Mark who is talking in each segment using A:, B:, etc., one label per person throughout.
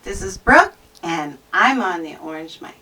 A: This is Brooke, and I'm on the Orange Mic.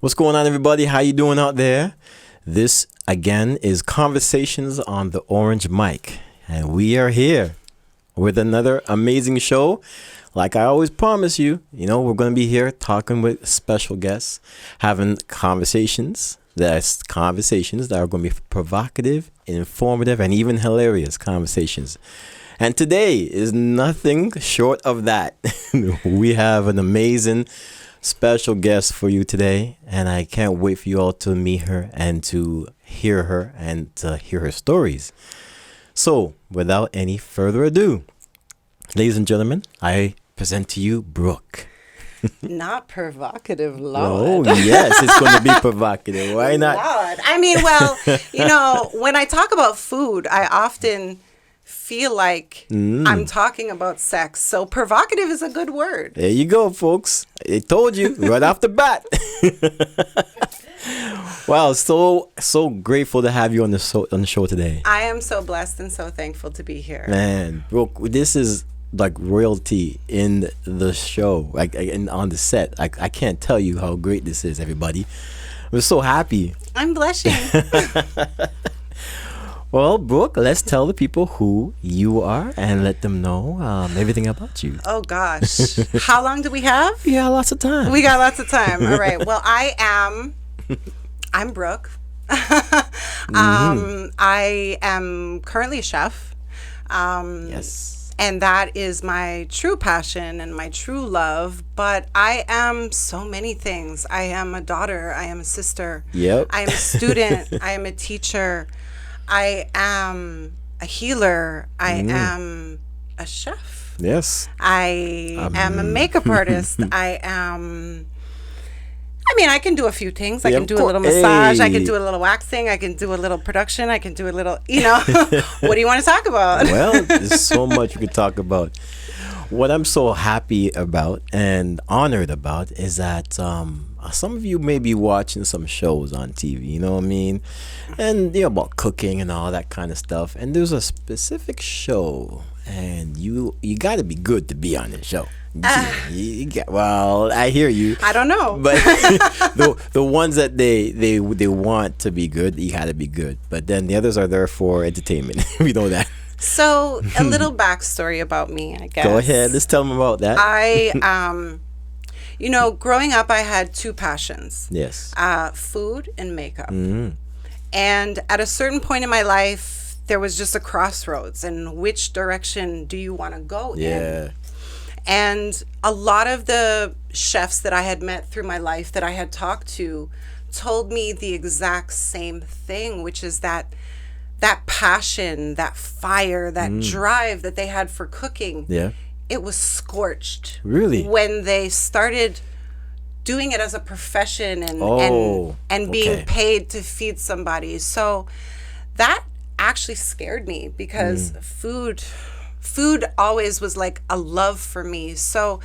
B: What's going on, everybody? How you doing out there? This, again, is Conversations on the Orange Mic. And we are here with another amazing show. Like I always promise you, we're going to be here talking with special guests, having conversations. That's conversations that are going to be provocative, informative, and even hilarious conversations. And today is nothing short of that. We have an amazing special guest for you today, and I can't wait for you all to meet her and to hear her and to hear her stories. So, without any further ado, ladies and gentlemen, I present to you Brooke.
A: Not provocative, Lord.
B: Oh, yes, it's going to be provocative. Why not?
A: Lord. I mean, well, when I talk about food, I often feel like I'm talking about sex. So provocative is a good word.
B: There you go, folks. I told you right off the bat. Wow, so grateful to have you on the show today.
A: I am so blessed and so thankful to be here.
B: Man, Brooke, this is like royalty in the show, like on the set. I can't tell you how great this is, everybody. I'm so happy.
A: I'm blushing.
B: Well, Brooke, let's tell the people who you are and let them know everything about you.
A: Oh, gosh. How long do we have?
B: Yeah, lots of time.
A: We got lots of time. All right. Well, I'm Brooke. I am currently a chef.
B: Yes.
A: And that is my true passion and my true love. But I am so many things. I am a daughter. I am a sister.
B: Yep.
A: I am a student. I am a teacher. I am a healer. I am a chef.
B: Yes.
A: I am a makeup artist. I can do a few things. I can do a little massage. I can do a little waxing. I can do a little production. I can do a little, What do you want to talk about?
B: Well, there's so much we could talk about. What I'm so happy about and honored about is that some of you may be watching some shows on TV, you know what I mean? And about cooking and all that kind of stuff. And there's a specific show, and you got to be good to be on this show. Well, I hear you.
A: I don't know.
B: But the ones that they want to be good, you got to be good. But then the others are there for entertainment. We know that.
A: So a little backstory about me, I guess.
B: Go ahead. Let's tell them about that.
A: Growing up, I had two passions.
B: Yes.
A: Food and makeup. And at a certain point in my life, there was just a crossroads. And which direction do you want to go in? And a lot of the chefs that I had met through my life that I had talked to told me the exact same thing, which is that passion, that fire, that drive that they had for cooking, it was scorched.
B: Really?
A: When they started doing it as a profession and being paid to feed somebody. So that actually scared me because food always was like a love for me. So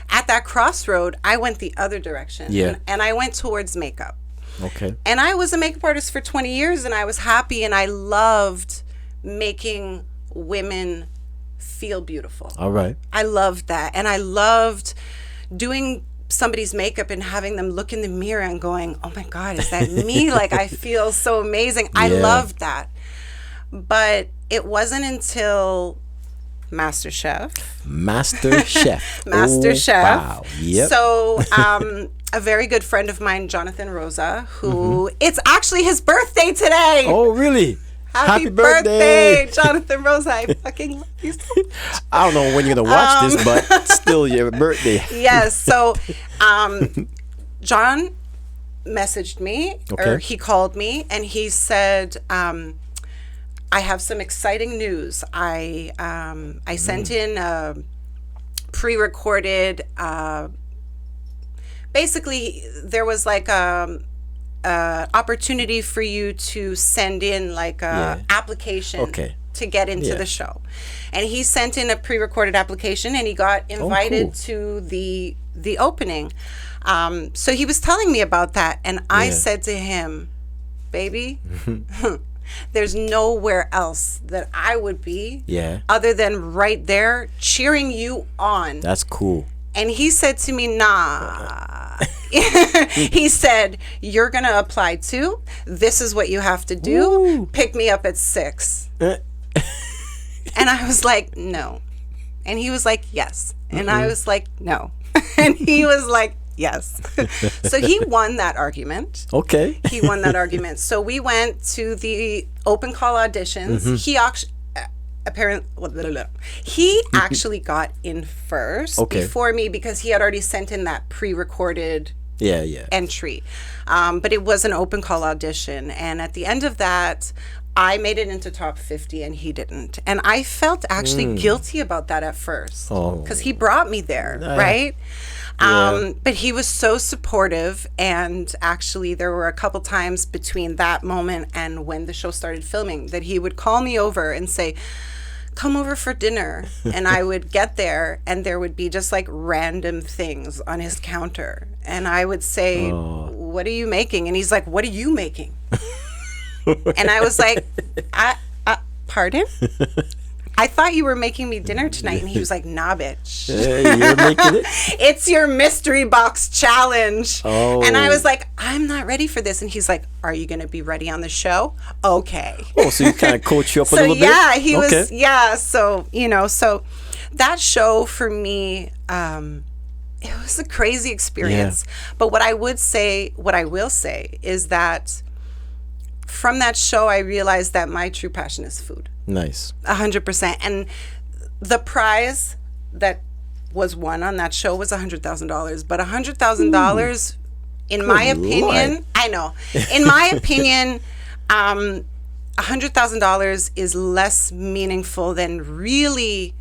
A: at that crossroad, I went the other direction. And I went towards makeup.
B: Okay.
A: And I was a makeup artist for 20 years, and I was happy, and I loved making women feel beautiful.
B: All right.
A: I loved that. And I loved doing somebody's makeup and having them look in the mirror and going, oh my God, is that me? Like, I feel so amazing. I loved that. But it wasn't until MasterChef.
B: MasterChef. Wow. Yep.
A: So, a very good friend of mine, Jonathan Rosa, who it's actually his birthday today.
B: Oh, really?
A: Happy birthday, Jonathan Rose. I fucking love you so much.
B: I don't know when you're gonna watch this, but still your birthday.
A: Yes. So, John messaged me, or he called me, and he said, I have some exciting news. I sent in a pre-recorded, basically there was like a opportunity for you to send in like a application to get into the show. And he sent in a pre-recorded application, and he got invited to the opening. So he was telling me about that, and I said to him, baby, there's nowhere else that I would be other than right there cheering you on.
B: That's cool.
A: And he said to me, nah. He said, you're going to apply too. This is what you have to do. Ooh. Pick me up at 6. And I was like, no. And he was like, yes. And I was like, no. And he was like, yes. So he won that argument.
B: Okay.
A: He won that argument. So we went to the open call auditions. He he actually got in first before me, because he had already sent in that pre-recorded entry. But it was an open call audition. And at the end of that, I made it into top 50 and he didn't. And I felt actually guilty about that at first, because he brought me there, right? But he was so supportive, and actually there were a couple times between that moment and when the show started filming that he would call me over and say, come over for dinner. And I would get there, and there would be just like random things on his counter, and I would say, what are you making? And he's like, what are you making? And I was like, pardon? I thought you were making me dinner tonight. And he was like, nah, bitch.
B: You're making it?
A: It's your mystery box challenge. And I was like, I'm not ready for this. And he's like, are you going to be ready on the show? Okay.
B: So you kind of coach you up a little bit?
A: Yeah, he was, so, so that show for me, it was a crazy experience. But what I will say is that from that show, I realized that my true passion is food.
B: Nice.
A: 100%. And the prize that was won on that show was $100,000. But $100,000, in my opinion, Lord. I know. In my opinion, $100,000 is less meaningful than really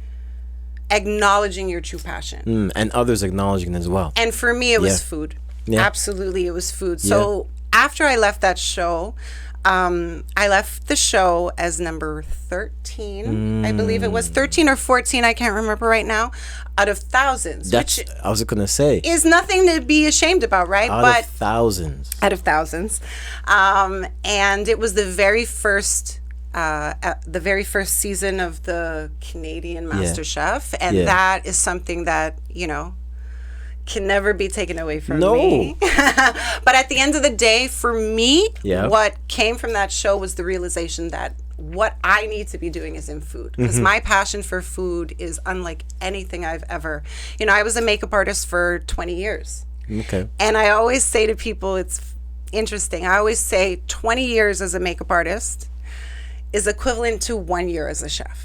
A: acknowledging your true passion.
B: And others acknowledging as well.
A: And for me, it was food. Absolutely, it was food. So after I left that show, I left the show as number 13. I believe it was 13 or 14. I can't remember right now. Out of thousands.
B: That's, I was going to say.
A: Is nothing to be ashamed about, right?
B: Out of thousands.
A: Out of thousands. And it was the very first season of the Canadian MasterChef. And that is something that, can never be taken away from me. But at the end of the day, for me, what came from that show was the realization that what I need to be doing is in food, because my passion for food is unlike anything I've ever, I was a makeup artist for 20 years.
B: Okay.
A: And I always say to people, it's interesting. I always say 20 years as a makeup artist is equivalent to 1 year as a chef.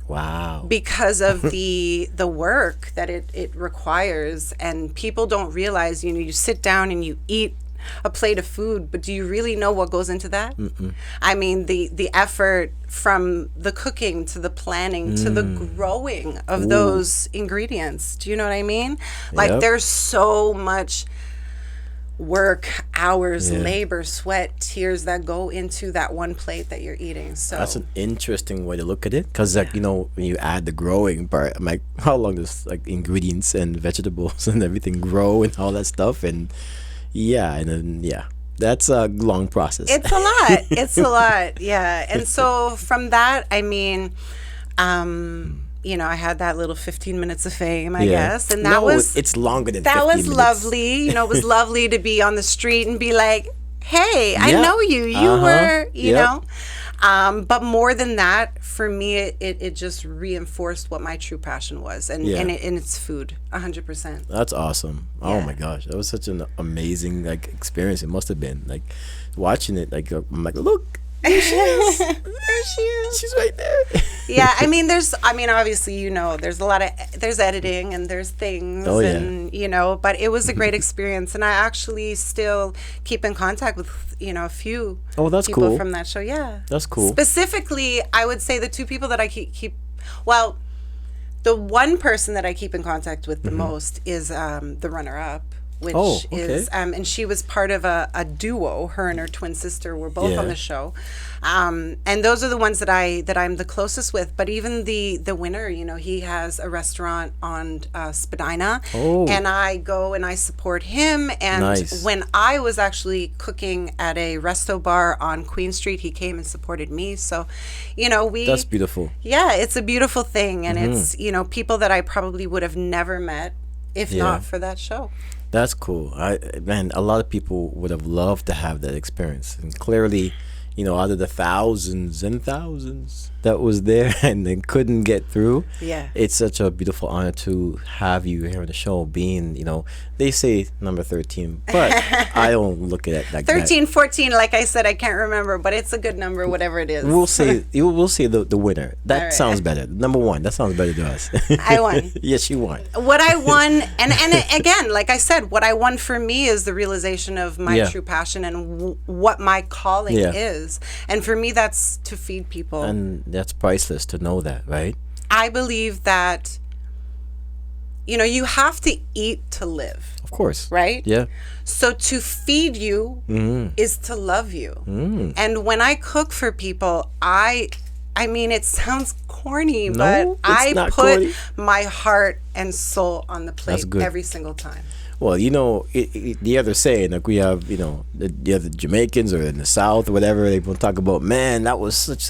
B: Wow.
A: Because of the work that it requires. And people don't realize, you sit down and you eat a plate of food, but do you really know what goes into that? I mean, the effort from the cooking to the planning to the growing of those ingredients. Do you know what I mean? Like, there's so much work, hours, labor, sweat, tears that go into that one plate that you're eating. So
B: that's an interesting way to look at it, because when you add the growing part, I'm like, how long does ingredients and vegetables and everything grow and all that stuff? And that's a long process.
A: It's a lot. It's a lot. Yeah. And so from that, I mean, I had that little 15 minutes of fame, I guess. And
B: it's longer than 15 minutes. That was
A: lovely. It was lovely to be on the street and be like, hey, I know you. You were, you know. But more than that, for me, it just reinforced what my true passion was. And it's food, 100%.
B: That's awesome. Oh my gosh. That was such an amazing experience. It must have been watching it. I'm like, look, There she is. There she is. She's right there.
A: Yeah, I mean, obviously, there's there's editing and there's things, and but it was a great experience, and I actually still keep in contact with a few
B: that's
A: people
B: cool.
A: from that show. Yeah,
B: That's cool.
A: Specifically, I would say the two people that I keep well, the one person that I keep in contact with the most is the runner-up, which is and she was part of a duo. Her and her twin sister were both on the show, and those are the ones that I'm the closest with. But even the winner, he has a restaurant on Spadina, and I go and I support him. And when I was actually cooking at a resto bar on Queen Street, he came and supported me. So,
B: that's beautiful.
A: Yeah, it's a beautiful thing, and it's people that I probably would have never met if not for that show.
B: That's cool. Man, a lot of people would have loved to have that experience. And clearly, out of the thousands and thousands that was there and they couldn't get through, it's such a beautiful honor to have you here on the show being, they say number 13, but I don't look at it like
A: 13, 14, like I said, I can't remember, but it's a good number, whatever it is.
B: We'll say the winner. That sounds better. Number one, that sounds better to us.
A: I won.
B: Yes, you won.
A: What I won, and again, like I said, what I won for me is the realization of my true passion and what my calling is. And for me, that's to feed people.
B: And that's priceless to know that, right?
A: I believe that, you have to eat to live.
B: Of course.
A: Right?
B: Yeah.
A: So to feed you is to love you. And when I cook for people, I mean, it sounds corny, but I put
B: corny.
A: My heart and soul on the plate every single time.
B: Well, the other saying, like we have, the other Jamaicans or in the South or whatever, they will talk about, man, that was such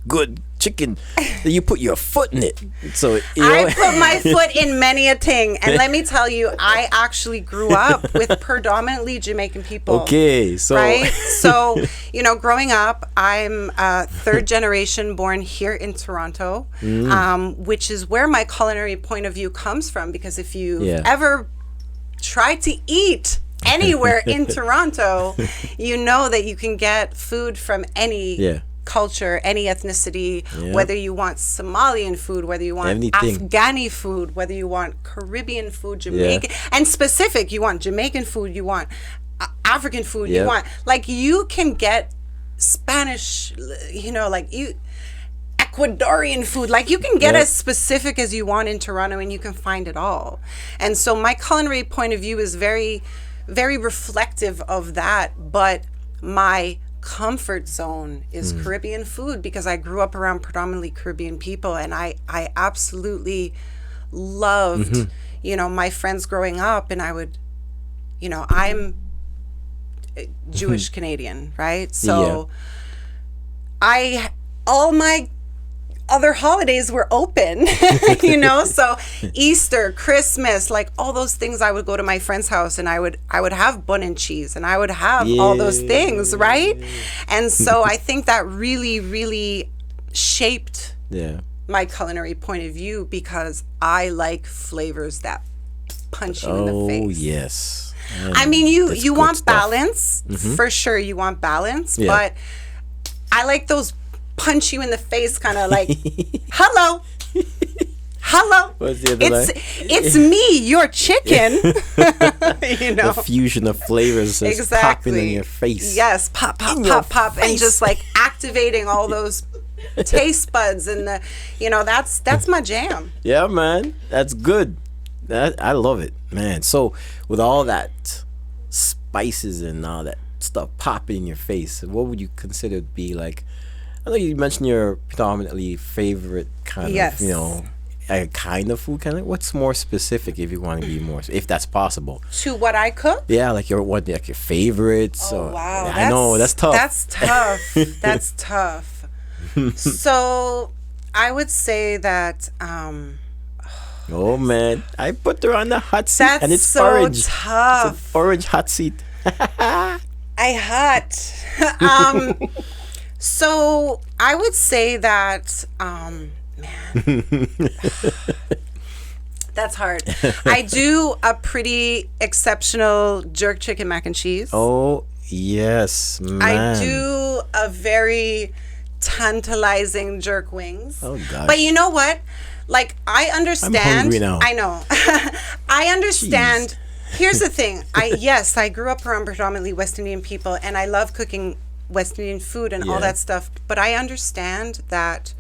B: good chicken that you put your foot in it. So
A: I put my foot in many a thing, and let me tell you, I actually grew up with predominantly Jamaican people.
B: Okay, so
A: right, so growing up, I'm third generation born here in Toronto, which is where my culinary point of view comes from. Because if you ever try to eat anywhere in Toronto, you know that you can get food from any culture, any ethnicity, whether you want Somalian food, whether you want Afghani food, whether you want Caribbean food, Jamaican, and specific, you want Jamaican food, you want African food, you want, like, you can get Spanish, Ecuadorian food, like, you can get as specific as you want in Toronto, and you can find it all. And so my culinary point of view is very, very reflective of that. But my comfort zone is Caribbean food, because I grew up around predominantly Caribbean people, and I absolutely loved my friends growing up. And I would, I'm Jewish Canadian, right? So all my other holidays were open, so Easter, Christmas, like all those things, I would go to my friend's house and I would have bun and cheese, and I would have all those things, right? And so I think that really, really shaped my culinary point of view, because I like flavors that punch you in the face.
B: Oh, yes.
A: I mean, you want balance, for sure, you want balance, but I like those punch you in the face kind of, like, hello.
B: What's the other line?
A: It's me, your chicken.
B: The fusion of flavors is popping in your face.
A: Yes, pop, and just like activating all those taste buds, and that's my jam.
B: Yeah, man, that's good. I love it, man. So with all that spices and all that stuff popping in your face, what would you consider to be, like, I know you mentioned your predominantly favorite kind of, a kind of food, kind of. What's more specific, if you want to be more, if that's possible?
A: To what I cook?
B: Yeah, like your favorites.
A: Oh, wow.
B: Yeah, I know, that's tough.
A: That's tough. That's tough. So I would say that.
B: Oh man, I put her on the hot seat, and it's
A: so
B: orange.
A: Tough.
B: It's an orange hot seat.
A: hot. So I would say that, man, that's hard. I do a pretty exceptional jerk chicken mac and cheese.
B: Oh, yes, man.
A: I do of very tantalizing jerk wings.
B: Oh, gosh.
A: But you know what? Like, I understand.
B: I'm hungry now.
A: I know. I understand.
B: Jeez.
A: Here's the thing. I grew up around predominantly West Indian people, and I love cooking West Indian food and all that stuff. But I understand that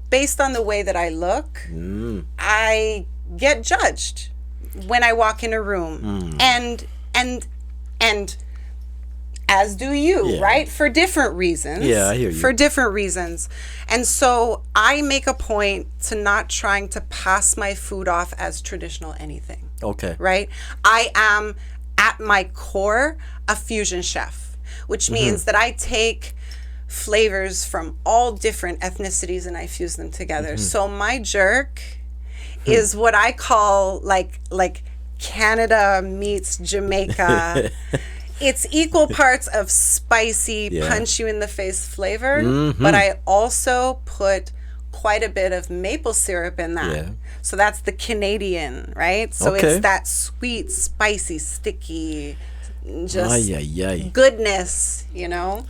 A: based on the way that I look, I get judged when I walk in a room. And as do you, right? For different reasons.
B: Yeah, I hear you.
A: For different reasons. And so I make a point to not trying to pass my food off as traditional anything.
B: Okay.
A: Right? I am, at my core, a fusion chef, which means that I take flavors from all different ethnicities and I fuse them together. So my jerk is what I call like Canada meets Jamaica. It's equal parts of spicy, punch you in the face flavor, but I also put quite a bit of maple syrup in that. Yeah. So that's the Canadian, right? So it's that sweet, spicy, sticky, just goodness, you know?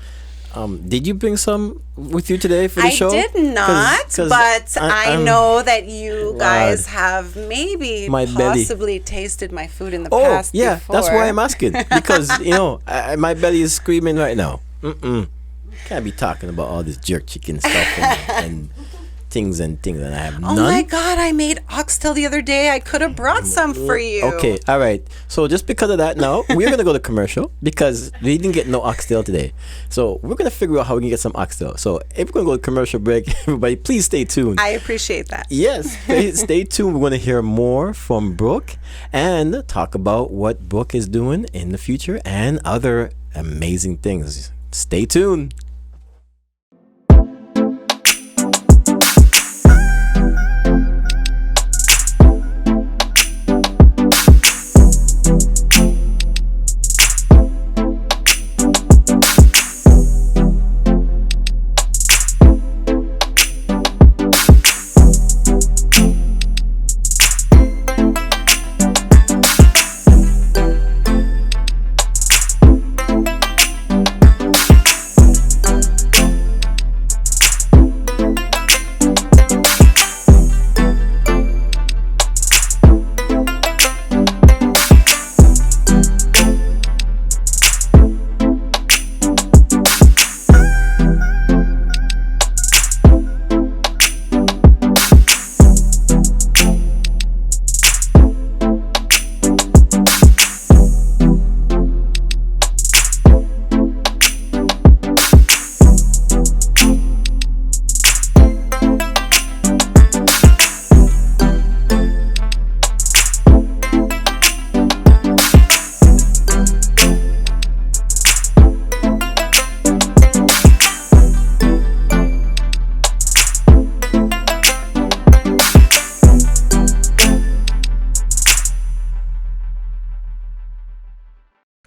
B: Did you bring some with you today for the show?
A: I did not, but I know that you guys have maybe possibly tasted my food in the past before.
B: That's why I'm asking. Because, my belly is screaming right now. Can't be talking about all this jerk chicken stuff and things and I have none.
A: Oh my God, I made oxtail the other day. I could have brought some for you.
B: Okay, all right. So just because of that now, we're going to go to commercial because we didn't get no oxtail today. So we're going to figure out how we can get some oxtail. So if we're going to go to commercial break, everybody, please stay tuned.
A: I appreciate that.
B: Yes, stay tuned. We're going to hear more from Brooke and talk about what Brooke is doing in the future and other amazing things. Stay tuned.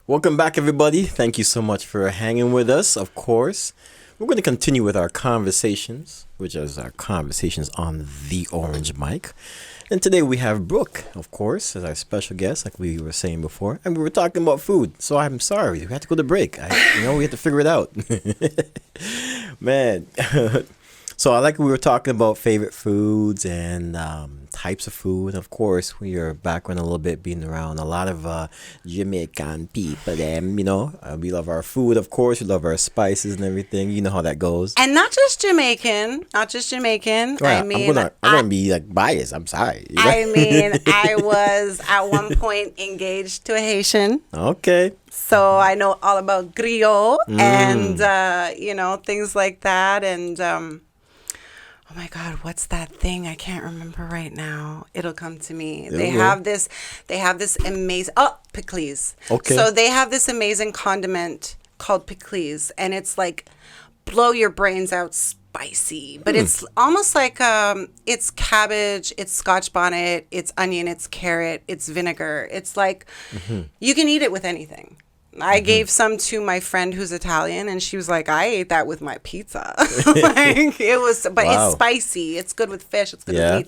B: Welcome back, everybody. Thank you so much for hanging with us. Of course, we're going to continue with our conversations, which is our conversations on the Orange Mic. And today we have Brooke, of course, as our special guest, like we were saying before. And we were talking about food. So I'm sorry. We had to go to break. We had to figure it out. Man. So I like we were talking about favorite foods and types of food. Of course, your background a little bit being around a lot of Jamaican people. We love our food, of course. We love our spices and everything. You know how that goes.
A: And not just Jamaican.
B: Right, I'm gonna be like biased. I'm sorry.
A: I was at one point engaged to a Haitian.
B: Okay.
A: So I know all about griot and things like that. And oh my God, what's that thing? I can't remember right now. It'll come to me. They have this amazing pickles.
B: Okay.
A: So they have this amazing condiment called pickles, and it's like blow your brains out spicy. But it's almost like it's cabbage, it's Scotch bonnet, it's onion, it's carrot, it's vinegar. It's like you can eat it with anything. I gave some to my friend who's Italian, and she was like, I ate that with my pizza. It's spicy. It's good with fish. It's good with meat.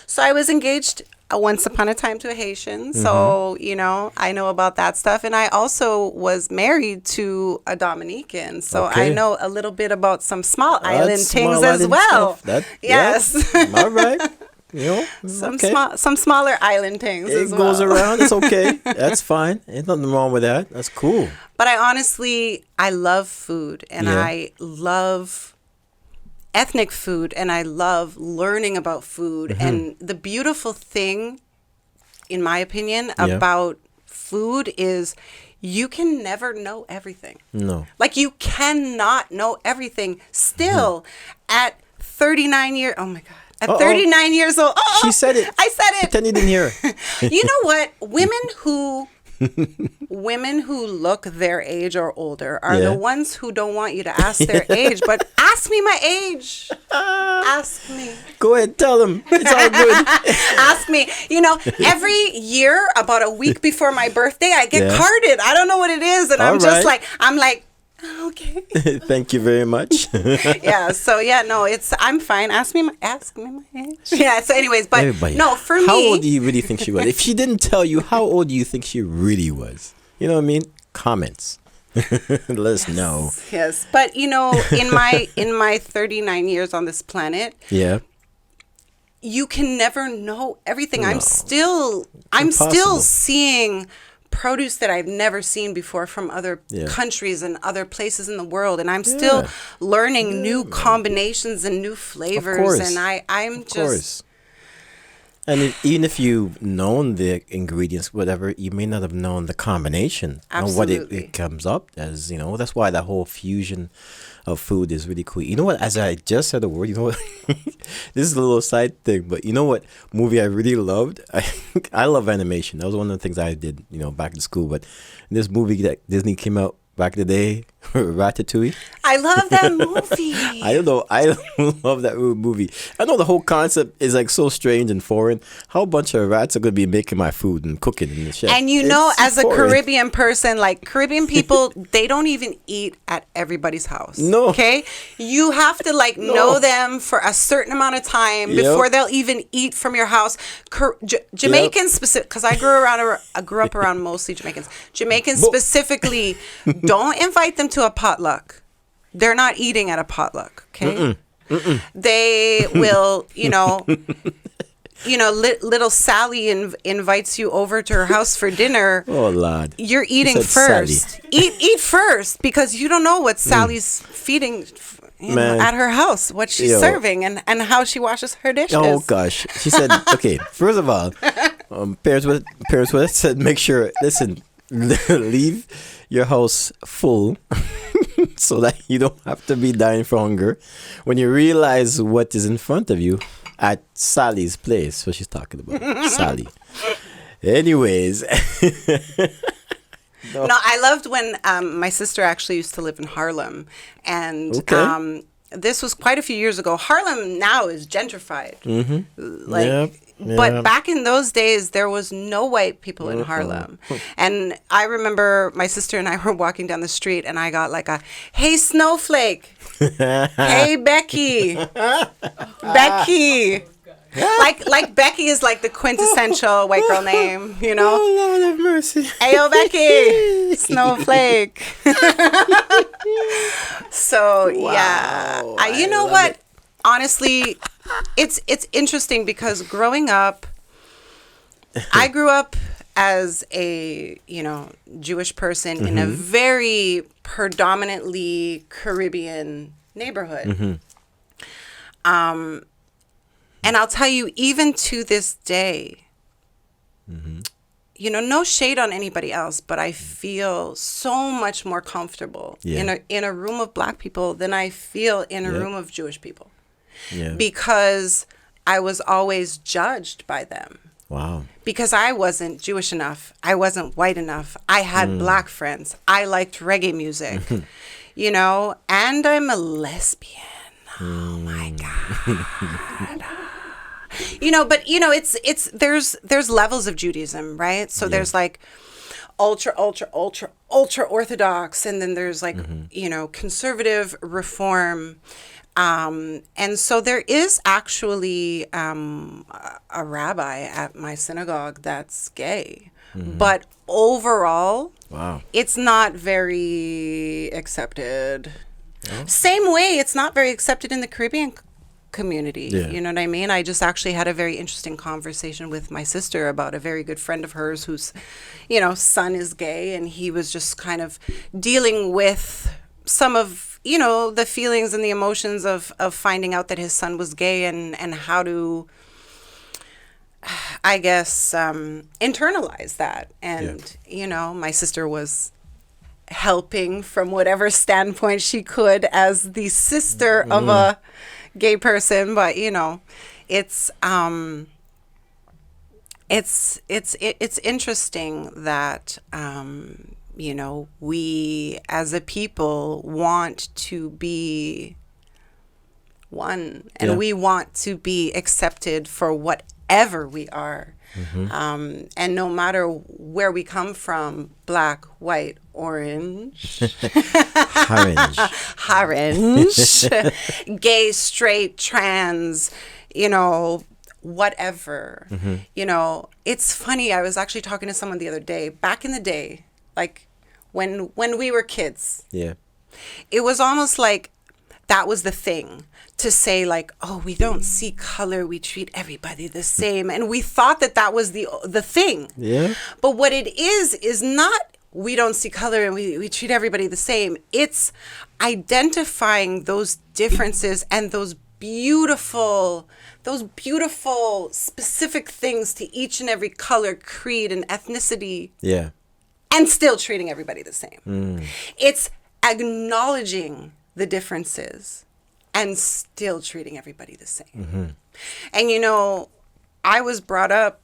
A: So I was engaged once upon a time to a Haitian. So, you know, I know about that stuff. And I also was married to a Dominican. So I know a little bit about some small island things as well. Yes.
B: Yeah. All right. You know,
A: some smaller island things
B: it
A: as well.
B: goes around. It's okay. That's fine. Ain't nothing wrong with that. That's cool.
A: But I love food, and I love ethnic food, and I love learning about food. And the beautiful thing, in my opinion, about food is you can never know everything.
B: No.
A: Like, you cannot know everything. Still, at 39 years, oh my God. At 39 years old.
B: She said it.
A: I said it.
B: Pretend you didn't hear her.
A: You know what? Women who look their age or older are the ones who don't want you to ask their age. But ask me my age. Ask me.
B: Go ahead, tell them. It's all good.
A: Ask me. You know, every year, about a week before my birthday, I get carded. I don't know what it is. And I'm like, okay.
B: Thank you very much.
A: I'm fine. Ask me my age. Yeah. So, anyways, but
B: everybody,
A: no, for me,
B: how old do you really think she was? If she didn't tell you, how old do you think she really was? You know what I mean? Comments. Let us know.
A: Yes, but you know, in my 39 years on this planet, you can never know everything. No. I'm still seeing produce that I've never seen before from other countries and other places in the world, and I'm still learning new combinations and new flavors. And I'm just.
B: And even if you've known the ingredients, whatever, you may not have known the combination and what it comes up as. You know, that's why that whole fusion of food is really cool. You know what? As I just said the word, you know what? This is a little side thing, but you know what movie I really loved? I love animation. That was one of the things I did, you know, back in school. But this movie that Disney came out back in the day, Ratatouille.
A: I love that movie.
B: I don't know. I love that movie. I know the whole concept is like so strange and foreign. How a bunch of rats are going to be making my food and cooking in the chef.
A: And you know, as a Caribbean person, like Caribbean people, they don't even eat at everybody's house. No. Okay? You have to know them for a certain amount of time before they'll even eat from your house. Jamaicans specific, because I grew up around mostly Jamaicans. Jamaicans specifically, don't invite them to a potluck. They're not eating at a potluck, okay? They will, little Sally invites you over to her house for dinner.
B: Oh, Lord.
A: You're eating first. Eat first, because you don't know what Sally's feeding at her house, what she's serving, and how she washes her dishes.
B: Oh, gosh. She said, okay, first of all, parents would said, make sure, listen, leave your house full so that you don't have to be dying from hunger when you realize what is in front of you at Sally's place. What she's talking about. Sally. Anyways.
A: No, I loved when my sister actually used to live in Harlem. And this was quite a few years ago. Harlem now is gentrified. But back in those days, there was no white people in Harlem. And I remember my sister and I were walking down the street, and I got like a, "Hey, Snowflake." "Hey, Becky." Becky. Like Becky is like the quintessential white girl name, you know?
B: Oh, Lord have mercy.
A: "Ayo, Becky." Snowflake. So, wow. You know what? Honestly, it's interesting because growing up, I grew up as a, Jewish person in a very predominantly Caribbean neighborhood. And I'll tell you, even to this day, no shade on anybody else, but I feel so much more comfortable in a room of Black people than I feel in a room of Jewish people. Yeah. Because I was always judged by them.
B: Wow.
A: Because I wasn't Jewish enough. I wasn't white enough. I had Black friends. I liked reggae music, and I'm a lesbian. Oh my God. But there's levels of Judaism, right? So there's like ultra Orthodox, and then there's like, conservative reform. And so there is actually a rabbi at my synagogue that's gay. But overall,
B: Wow.
A: it's not very accepted. Same way, it's not very accepted in the Caribbean community.
B: Yeah.
A: You know what I mean? I just actually had a very interesting conversation with my sister about a very good friend of hers whose, son is gay, and he was just kind of dealing with some of, the feelings and the emotions of finding out that his son was gay and how to, I guess, internalize that. And, my sister was helping from whatever standpoint she could as the sister of a gay person. But, it's interesting that, we as a people want to be one, and we want to be accepted for whatever we are. And no matter where we come from, black, white, orange, orange, gay, straight, trans, whatever. It's funny. I was actually talking to someone the other day, back in the day, like when we were kids.
B: Yeah.
A: It was almost like that was the thing, to say like, oh, we don't see color, we treat everybody the same. And we thought that was the thing.
B: Yeah.
A: But what it is not we don't see color and we treat everybody the same. It's identifying those differences and those beautiful specific things to each and every color, creed, and ethnicity.
B: Yeah.
A: And still treating everybody the same. It's acknowledging the differences and still treating everybody the same. And, I was brought up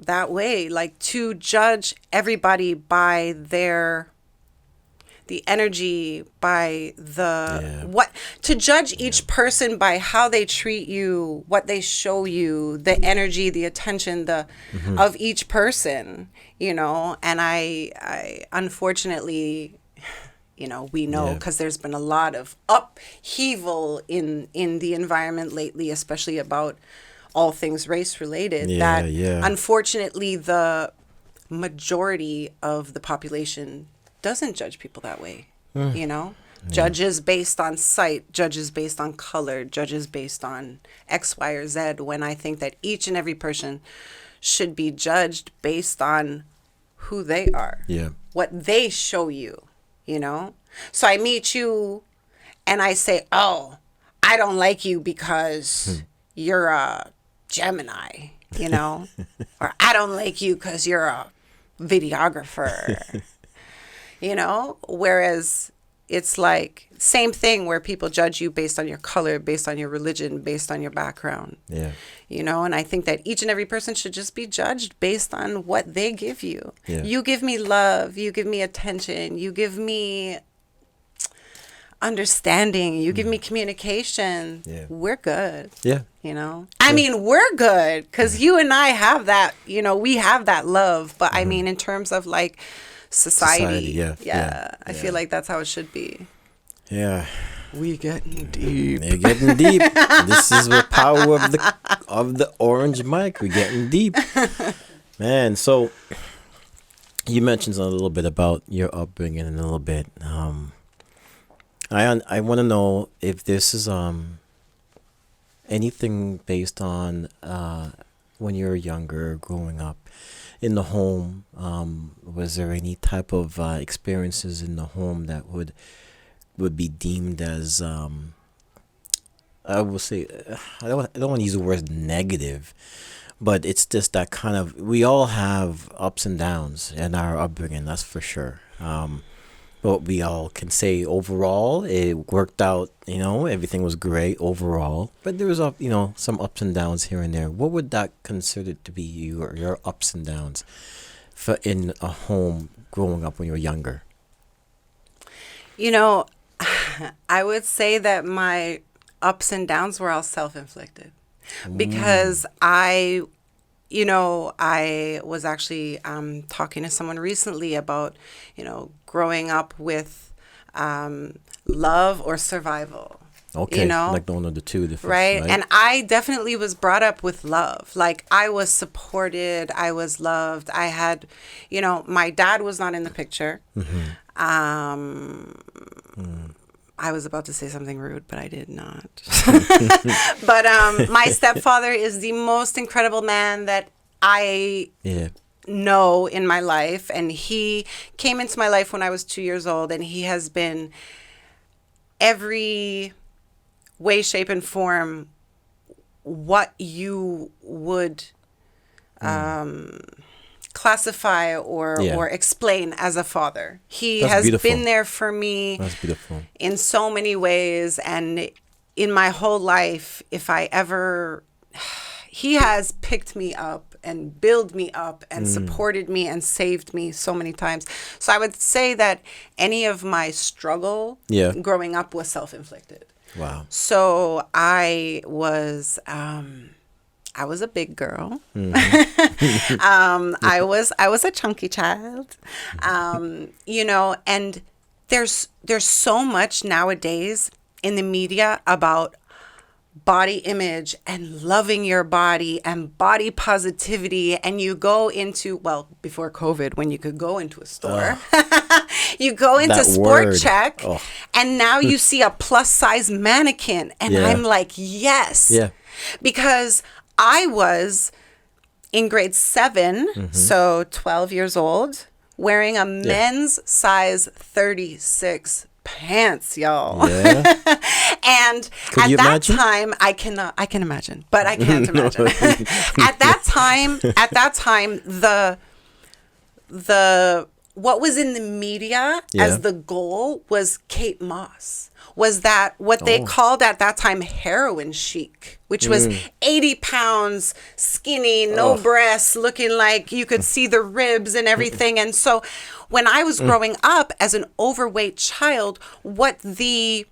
A: that way, like to judge everybody by the energy, by to judge each person by how they treat you, what they show you, the energy, the attention, of each person, and I unfortunately, we know, because there's been a lot of upheaval in the environment lately, especially about all things race related, unfortunately the majority of the population doesn't judge people that way. Judges based on sight, judges based on color, judges based on X, Y, or Z, when I think that each and every person should be judged based on who they are, what they show you. So I meet you and I say, oh, I don't like you because you're a Gemini, or I don't like you because you're a videographer, whereas it's like same thing where people judge you based on your color, based on your religion, based on your background. And I think that each and every person should just be judged based on what they give you. You give me love, you give me attention, you give me understanding, you give me communication. We're good. I mean, we're good because you and I have that, we have that love. But I mean, in terms of like society, I feel like that's how it should be. We getting deep.
B: They're getting deep. This is the power of the orange mic. We're getting deep, man. So you mentioned a little bit about your upbringing, and a little bit. I want to know if this is anything based on when you were younger, growing up in the home. Was there any type of experiences in the home that would be deemed as I will say, I don't want to use the word negative, but it's just that kind of, we all have ups and downs in our upbringing, that's for sure. But we all can say overall it worked out, everything was great overall, but there was some ups and downs here and there. What would that consider to be your ups and downs for in a home growing up when you were younger?
A: I would say that my ups and downs were all self-inflicted because I was actually talking to someone recently about, growing up with love or survival.
B: Okay,
A: you know,
B: like one of the two different,
A: right? And I definitely was brought up with love. Like, I was supported, I was loved. I had, you know, my dad was not in the picture. I was about to say something rude, but I did not. But my stepfather is the most incredible man that I know in my life. And he came into my life when I was 2 years old, and he has been every way, shape, and form what you would classify or explain as a father. He has been there for me in so many ways, and in my whole life, if I ever, he has picked me up and built me up and supported me and saved me so many times. So I would say that any of my struggle growing up was self-inflicted.
B: Wow.
A: So I was a big girl. I was a chunky child. You know, and there's so much nowadays in the media about body image and loving your body and body positivity. And you go into, well, before COVID, when you could go into a store, you go into Sport Check, and now you see a plus size mannequin. And I'm like, yes. Yeah. Because I was in grade 7, so 12 years old, wearing a men's size 36 pants, y'all. Yeah. And at that time, I can imagine, but I can't imagine. At that time, the what was in the media as the goal was Kate Moss. Was that what they called at that time heroin chic, which was 80 pounds, skinny, no breasts, looking like you could see the ribs and everything. And so when I was growing up as an overweight child, what the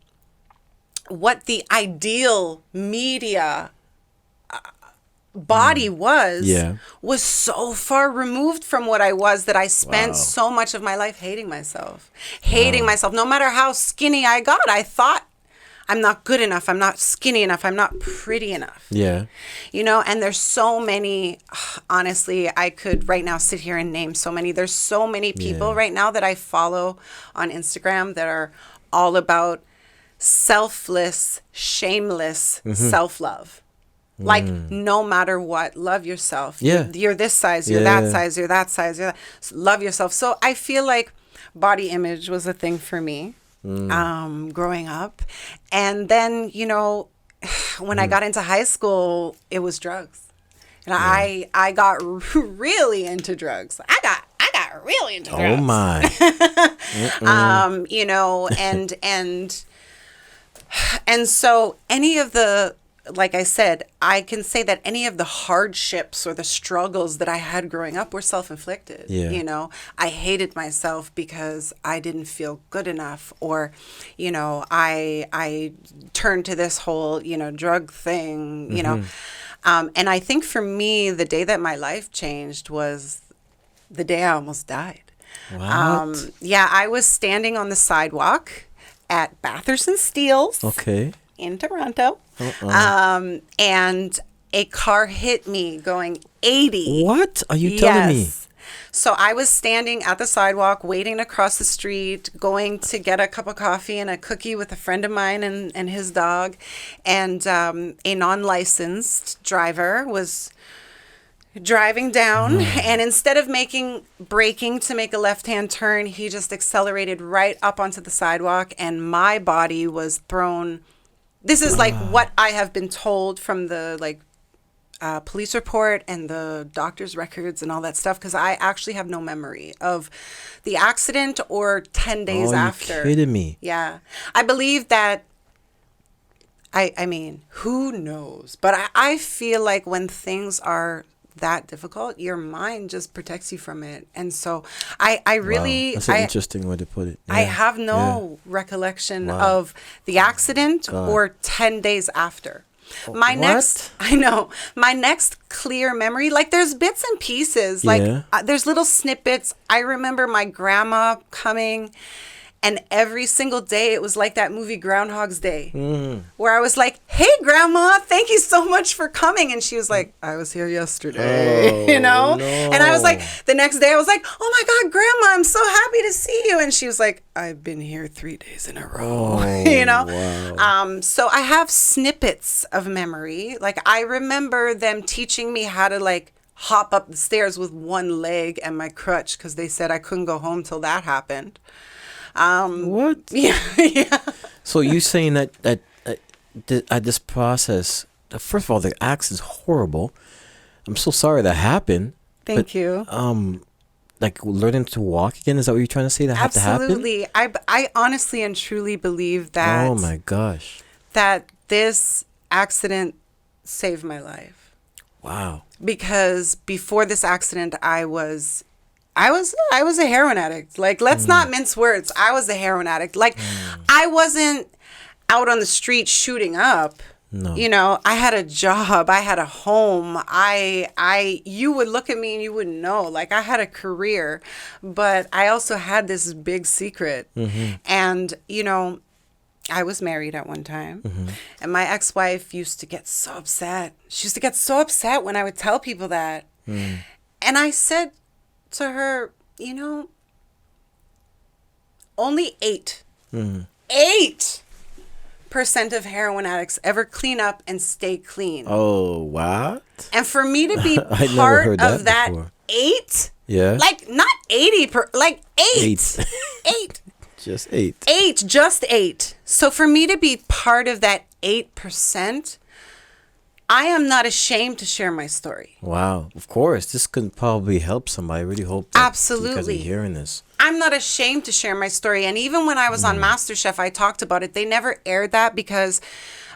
A: ideal media body was so far removed from what I was that I spent so much of my life hating myself. No matter how skinny I got, I thought, I'm not good enough, I'm not skinny enough, I'm not pretty enough. Yeah. You know, and there's so many, honestly, I could right now sit here and name so many. There's so many people right now that I follow on Instagram that are all about selfless, shameless self-love. Like, no matter what, love yourself. You're this size, you're that size, you're that size, you're that. So love yourself. So I feel like body image was a thing for me growing up. And then, you know, when I got into high school, it was drugs. And I got really into drugs. I got really into drugs.
B: Oh, my.
A: You know, and so any of the, like I said, I can say that any of the hardships or the struggles that I had growing up were self-inflicted. Yeah. You know, I hated myself because I didn't feel good enough, or, you know, I turned to this whole, you know, drug thing, you know. And I think for me, the day that my life changed was the day I almost died. What? I was standing on the sidewalk at Bathurst and Steeles in Toronto. And a car hit me going 80.
B: What are you telling me?
A: So I was standing at the sidewalk waiting to cross the street, going to get a cup of coffee and a cookie with a friend of mine and his dog. And a non-licensed driver was driving down, and instead of braking to make a left-hand turn, he just accelerated right up onto the sidewalk, and my body was thrown. This is like what I have been told from the police report and the doctor's records and all that stuff, because I actually have no memory of the accident or 10 days after.
B: You're kidding me.
A: Yeah. I believe that, I mean, who knows? But I feel like when things are that difficult, your mind just protects you from it. And so I really...
B: That's an interesting way to put it.
A: Yeah. I have no recollection of the accident or 10 days after. My next clear memory, like there's bits and pieces, like there's little snippets. I remember my grandma coming And every single day, it was like that movie Groundhog's Day, where I was like, hey, Grandma, thank you so much for coming. And she was like, I was here yesterday, you know?
B: No.
A: And I was like, the next day, I was like, oh my God, Grandma, I'm so happy to see you. And she was like, I've been here 3 days in a row, you know?
B: Wow.
A: So I have snippets of memory. Like, I remember them teaching me how to, like, hop up the stairs with one leg and my crutch because they said I couldn't go home till that happened.
B: What?
A: Yeah, yeah.
B: So you saying that this process, first of all, the accident's horrible. I'm so sorry that happened.
A: Thank you.
B: Like learning to walk again, is that what you're trying to say? That had to happen?
A: Absolutely. I honestly and truly believe that.
B: Oh my gosh.
A: That this accident saved my life.
B: Wow.
A: Because before this accident, I was a heroin addict. Like, let's not mince words. I was a heroin addict. Like, I wasn't out on the street shooting up.
B: No.
A: You know, I had a job. I had a home. You would look at me and you wouldn't know. Like, I had a career, but I also had this big secret. And, you know, I was married at one time, and my ex-wife used to get so upset. She used to get so upset when I would tell people that. And I said to her, you know, only 8% of heroin addicts ever clean up and stay clean.
B: Oh, what?
A: And for me to be
B: I never
A: part
B: heard
A: of that
B: before.
A: 8,
B: Yeah.
A: like not 80, like 8.
B: 8.
A: 8.
B: Just 8.
A: 8, just 8. So for me to be part of that 8%, I am not ashamed to share my story.
B: Wow. Of course. This could probably help somebody. I really hope that
A: Absolutely.
B: because of hearing this.
A: I'm not ashamed to share my story. And even when I was on MasterChef, I talked about it. They never aired that because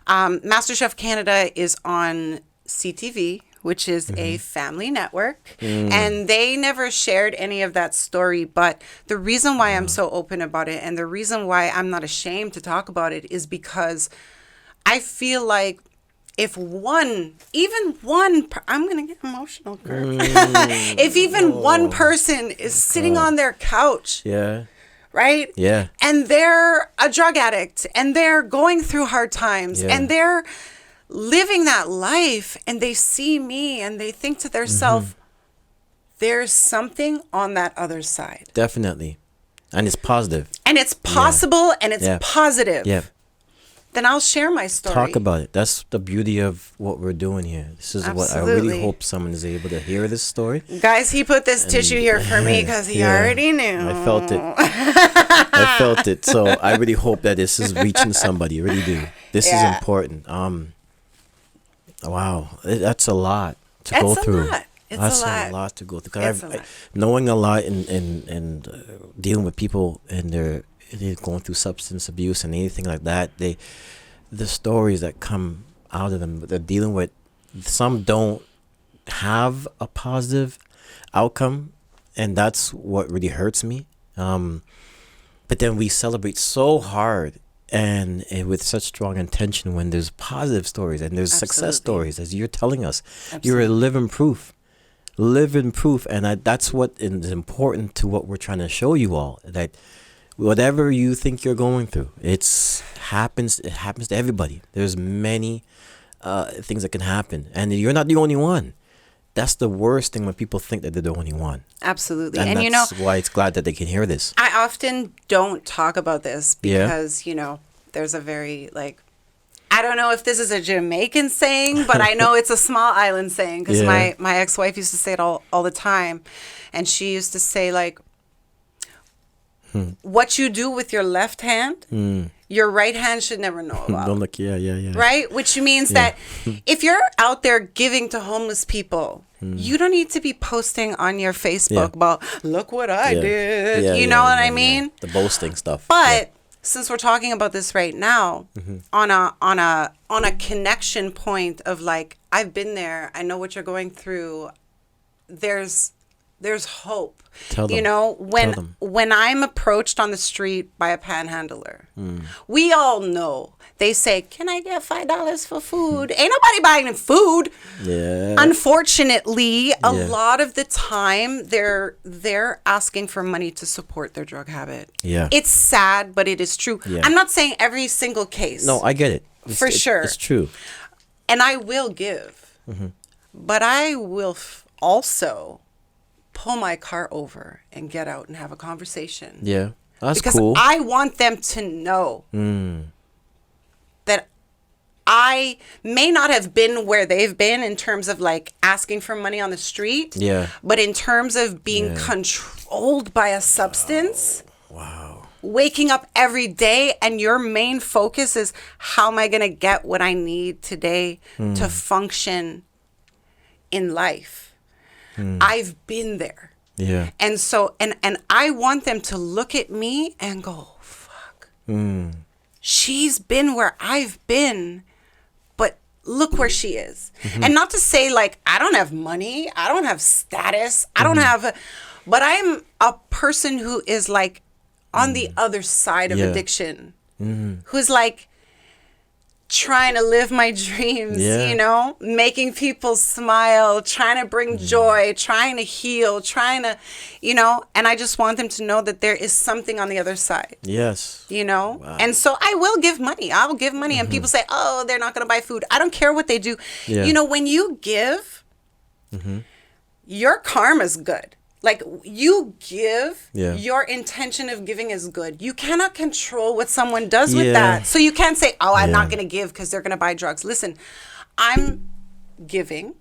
A: MasterChef Canada is on CTV, which is a family network. And they never shared any of that story. But the reason why I'm so open about it and the reason why I'm not ashamed to talk about it is because I feel like if even one, I'm going to get emotional, Kurt. If even one person is sitting on their couch,
B: Yeah.
A: right?
B: Yeah.
A: And they're a drug addict and they're going through hard times
B: Yeah.
A: and they're living that life and they see me and they think to themselves, there's something on that other side.
B: Definitely. And it's positive.
A: And it's possible and it's positive.
B: Yeah.
A: Then I'll share my story.
B: Talk about it. That's the beauty of what we're doing here. This is what I really
A: Absolutely.
B: hope someone is able to hear this story.
A: Guys, he put this tissue here for me because he already knew.
B: I felt it. I felt it. So I really hope that this is reaching somebody. I really do. This is important. Wow. That's a lot to go through.
A: It's
B: a lot to go through.
A: It's a lot.
B: Knowing a lot and dealing with people and they're going through substance abuse and anything like that, the stories that come out of them, they're dealing with, some don't have a positive outcome, and that's what really hurts me. But then we celebrate so hard and with such strong intention when there's positive stories and there's success stories, as you're telling us. You're a living proof. And that's what is important to what we're trying to show you all, that whatever you think you're going through, it happens to everybody. There's many things that can happen, and you're not the only one. That's the worst thing, when people think that they're the only one.
A: Absolutely.
B: And
A: you
B: that's
A: know,
B: why it's glad that they can hear this.
A: I often don't talk about this because, you know, there's a very, like, I don't know if this is a Jamaican saying, but I know it's a small island saying, because my ex-wife used to say it all the time. And she used to say, like, what you do with your left hand, your right hand should never know about.
B: Don't look, yeah.
A: Right? Which means that if you're out there giving to homeless people, you don't need to be posting on your Facebook about, look what I did. You know what I mean?
B: The boasting stuff.
A: But since we're talking about this right now, on a connection point of, like, I've been there, I know what you're going through, there's There's hope.
B: Tell them.
A: You know,
B: Tell them.
A: when I'm approached on the street by a panhandler, we all know. They say, "Can I get $5 for food?" Ain't nobody buying food.
B: Yeah.
A: Unfortunately, a lot of the time they're asking for money to support their drug habit.
B: Yeah.
A: It's sad, but it is true.
B: Yeah.
A: I'm not saying every single case.
B: No, I get it.
A: For sure.
B: It's true.
A: And I will give. But I will also pull my car over and get out and have a conversation.
B: Yeah. That's
A: because
B: cool.
A: I want them to know that I may not have been where they've been in terms of like asking for money on the street.
B: Yeah.
A: But in terms of being controlled by a substance.
B: Wow.
A: Waking up every day and your main focus is how am I going to get what I need today to function in life. I've been there.
B: Yeah.
A: And so, and I want them to look at me and go, fuck. She's been where I've been, but look where she is. And not to say like, I don't have money, I don't have status, I don't have, but I'm a person who is like on the other side of addiction, who's like, trying to live my dreams, you know, making people smile, trying to bring joy, trying to heal, trying to, you know, and I just want them to know that there is something on the other side.
B: Yes.
A: You know, and so I will give money. I'll give money. And people say, oh, they're not going to buy food. I don't care what they do.
B: Yeah.
A: You know, when you give, your karma's good. Like you give, your intention of giving is good. You cannot control what someone does with that. So you can't say, oh, I'm not going to give because they're going to buy drugs. Listen, I'm giving.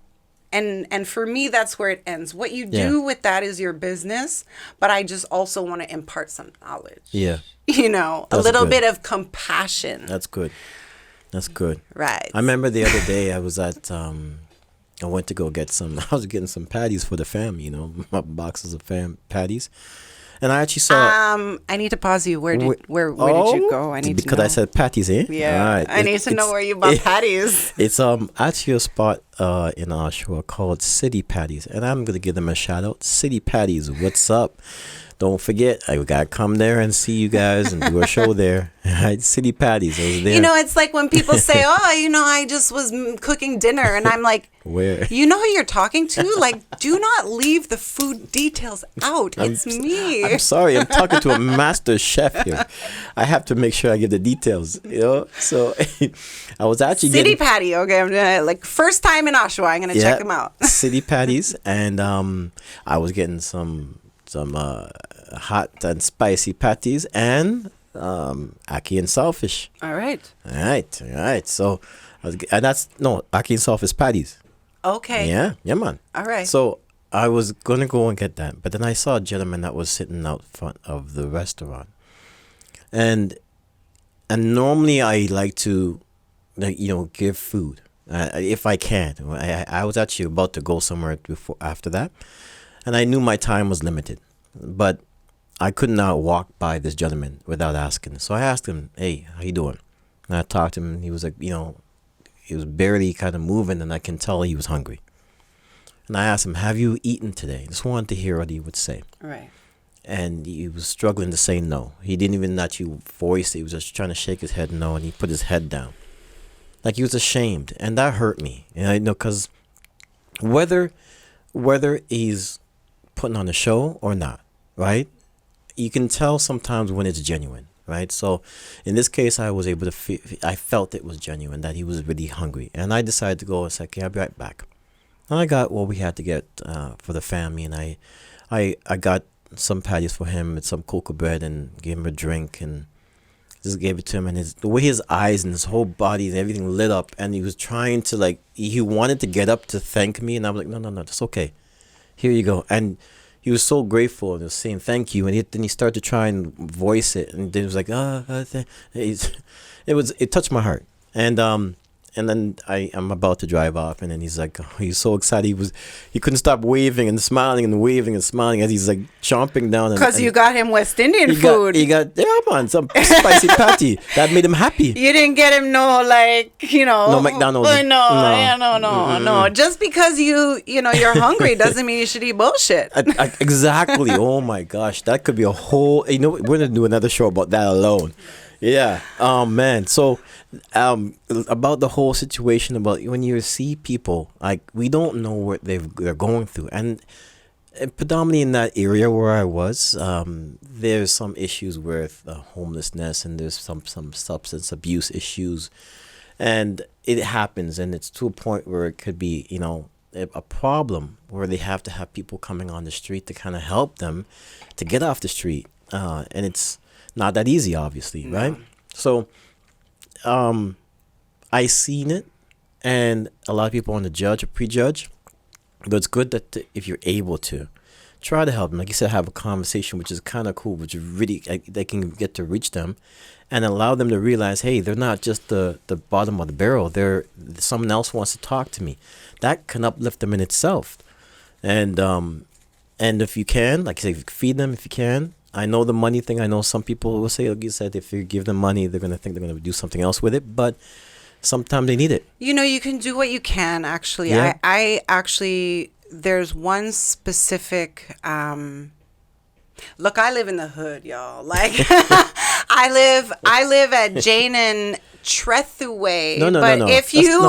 A: And for me, that's where it ends. What you do with that is your business. But I just also want to impart some knowledge.
B: Yeah.
A: You know,
B: That's
A: a little
B: good.
A: bit of compassion.
B: That's good. That's good.
A: Right.
B: I remember the other day I was at I went to go get some. I was getting some patties for the fam. You know, my boxes of patties, and I actually saw.
A: I need to pause you. Where did you go? I need
B: because
A: to know.
B: I said patties, eh?
A: Yeah.
B: All right.
A: I need to know where you bought patties.
B: It's actually a spot in Oshawa called City Patties, and I'm gonna give them a shout out. City Patties, what's up? Don't forget, I gotta come there and see you guys and do a show there. Right, City Patties, I was there.
A: You know, it's like when people say, "Oh, you know, I just was cooking dinner," and I'm like,
B: "Where?
A: You know who you're talking to? Like, do not leave the food details out. It's me."
B: I'm sorry, I'm talking to a master chef here. I have to make sure I give the details. You know, so I was actually
A: City Patty. Okay, I'm gonna like first time in Oshawa. I'm gonna check them out.
B: City Patties, and I was getting some hot and spicy patties and ackee and saltfish.
A: All right.
B: So and that's ackee and saltfish patties.
A: Okay.
B: Yeah, man.
A: All right.
B: So I was gonna go and get that, but then I saw a gentleman that was sitting out front of the restaurant, and normally I like to, like, you know, give food if I can. I was actually about to go somewhere after that, and I knew my time was limited, but I could not walk by this gentleman without asking. So I asked him, "Hey, how you doing?" And I talked to him, and he was like, you know, he was barely kind of moving, and I can tell he was hungry. And I asked him, "Have you eaten today?" Just wanted to hear what he would say.
A: Right.
B: And he was struggling to say no. He didn't even actually voice it. He was just trying to shake his head no, and he put his head down. Like he was ashamed. And that hurt me. And I know, because whether he's putting on a show or not, right? You can tell sometimes when it's genuine, right? So in this case, I was able to I felt it was genuine, that he was really hungry. And I decided to go and say, "Okay, I'll be right back." And I got what we had to get for the family, and I got some patties for him and some cocoa bread, and gave him a drink, and just gave it to him. And the way his eyes and his whole body and everything lit up, and he was trying to, like, he wanted to get up to thank me, and I was like, no, that's okay. Here you go. And he was so grateful and was saying thank you, and then he started to try and voice it, and then he was like, it touched my heart. And And then I'm about to drive off, and then he's like, he's so excited. He couldn't stop waving and smiling and waving and smiling as he's like chomping down.
A: Because you got him West Indian food.
B: He got some spicy patty that made him happy.
A: You didn't get him no
B: McDonald's.
A: No. Just because you're hungry doesn't mean you should eat bullshit.
B: Exactly. Oh my gosh, that could be a whole. We're gonna do another show about that alone. Yeah. Oh man. So, about the whole situation, about when you see people, like, we don't know what they're going through, and predominantly in that area where I was, there's some issues with homelessness, and there's some substance abuse issues, and it happens, and it's to a point where it could be a problem where they have to have people coming on the street to kind of help them to get off the street, and it's not that easy, obviously, right? So, I seen it, and a lot of people want to judge or prejudge, but it's good that if you're able to try to help them, like you said, have a conversation, which is kind of cool, which is really, they can get to reach them and allow them to realize, hey, they're not just the bottom of the barrel. Someone else wants to talk to me. That can uplift them in itself. And if you can, like you say, feed them if you can. I know the money thing. I know some people will say, like you said, if you give them money, they're going to think they're going to do something else with it. But sometimes they need it.
A: You can do what you can, actually.
B: Yeah.
A: I actually, there's one specific, look, I live in the hood, y'all. Like, I live at Jane and Tretheway.
B: No.
A: If you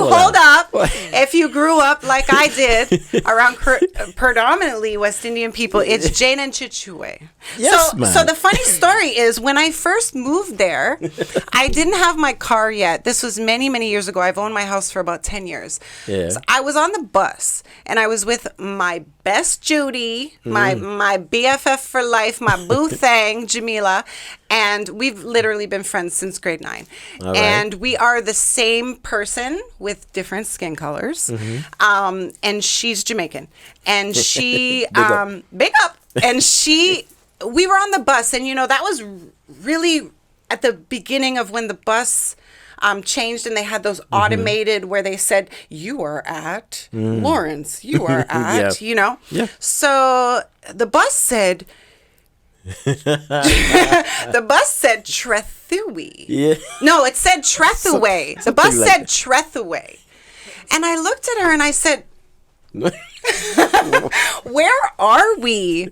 A: hold up, if you grew up like I did around predominantly West Indian people, it's Jane and Chicheway.
B: Yes,
A: so the funny story is, when I first moved there, I didn't have my car yet. This was many, many years ago. I've owned my house for about 10 years.
B: Yeah.
A: So I was on the bus, and I was with my best Judy, my BFF for life, my boo thing, Jamila, and we've literally been friends since grade 9.
B: All right.
A: And we are the same person with different skin colors. And she's Jamaican. And she, big up. And we were on the bus, and that was really at the beginning of when the bus changed, and they had those automated where they said, you are at Lawrence, you are at,
B: Yeah.
A: So the bus said, Trethewey.
B: Yeah.
A: No, it said Tretheway. The bus said Tretheway. And I looked at her and I said, where are we?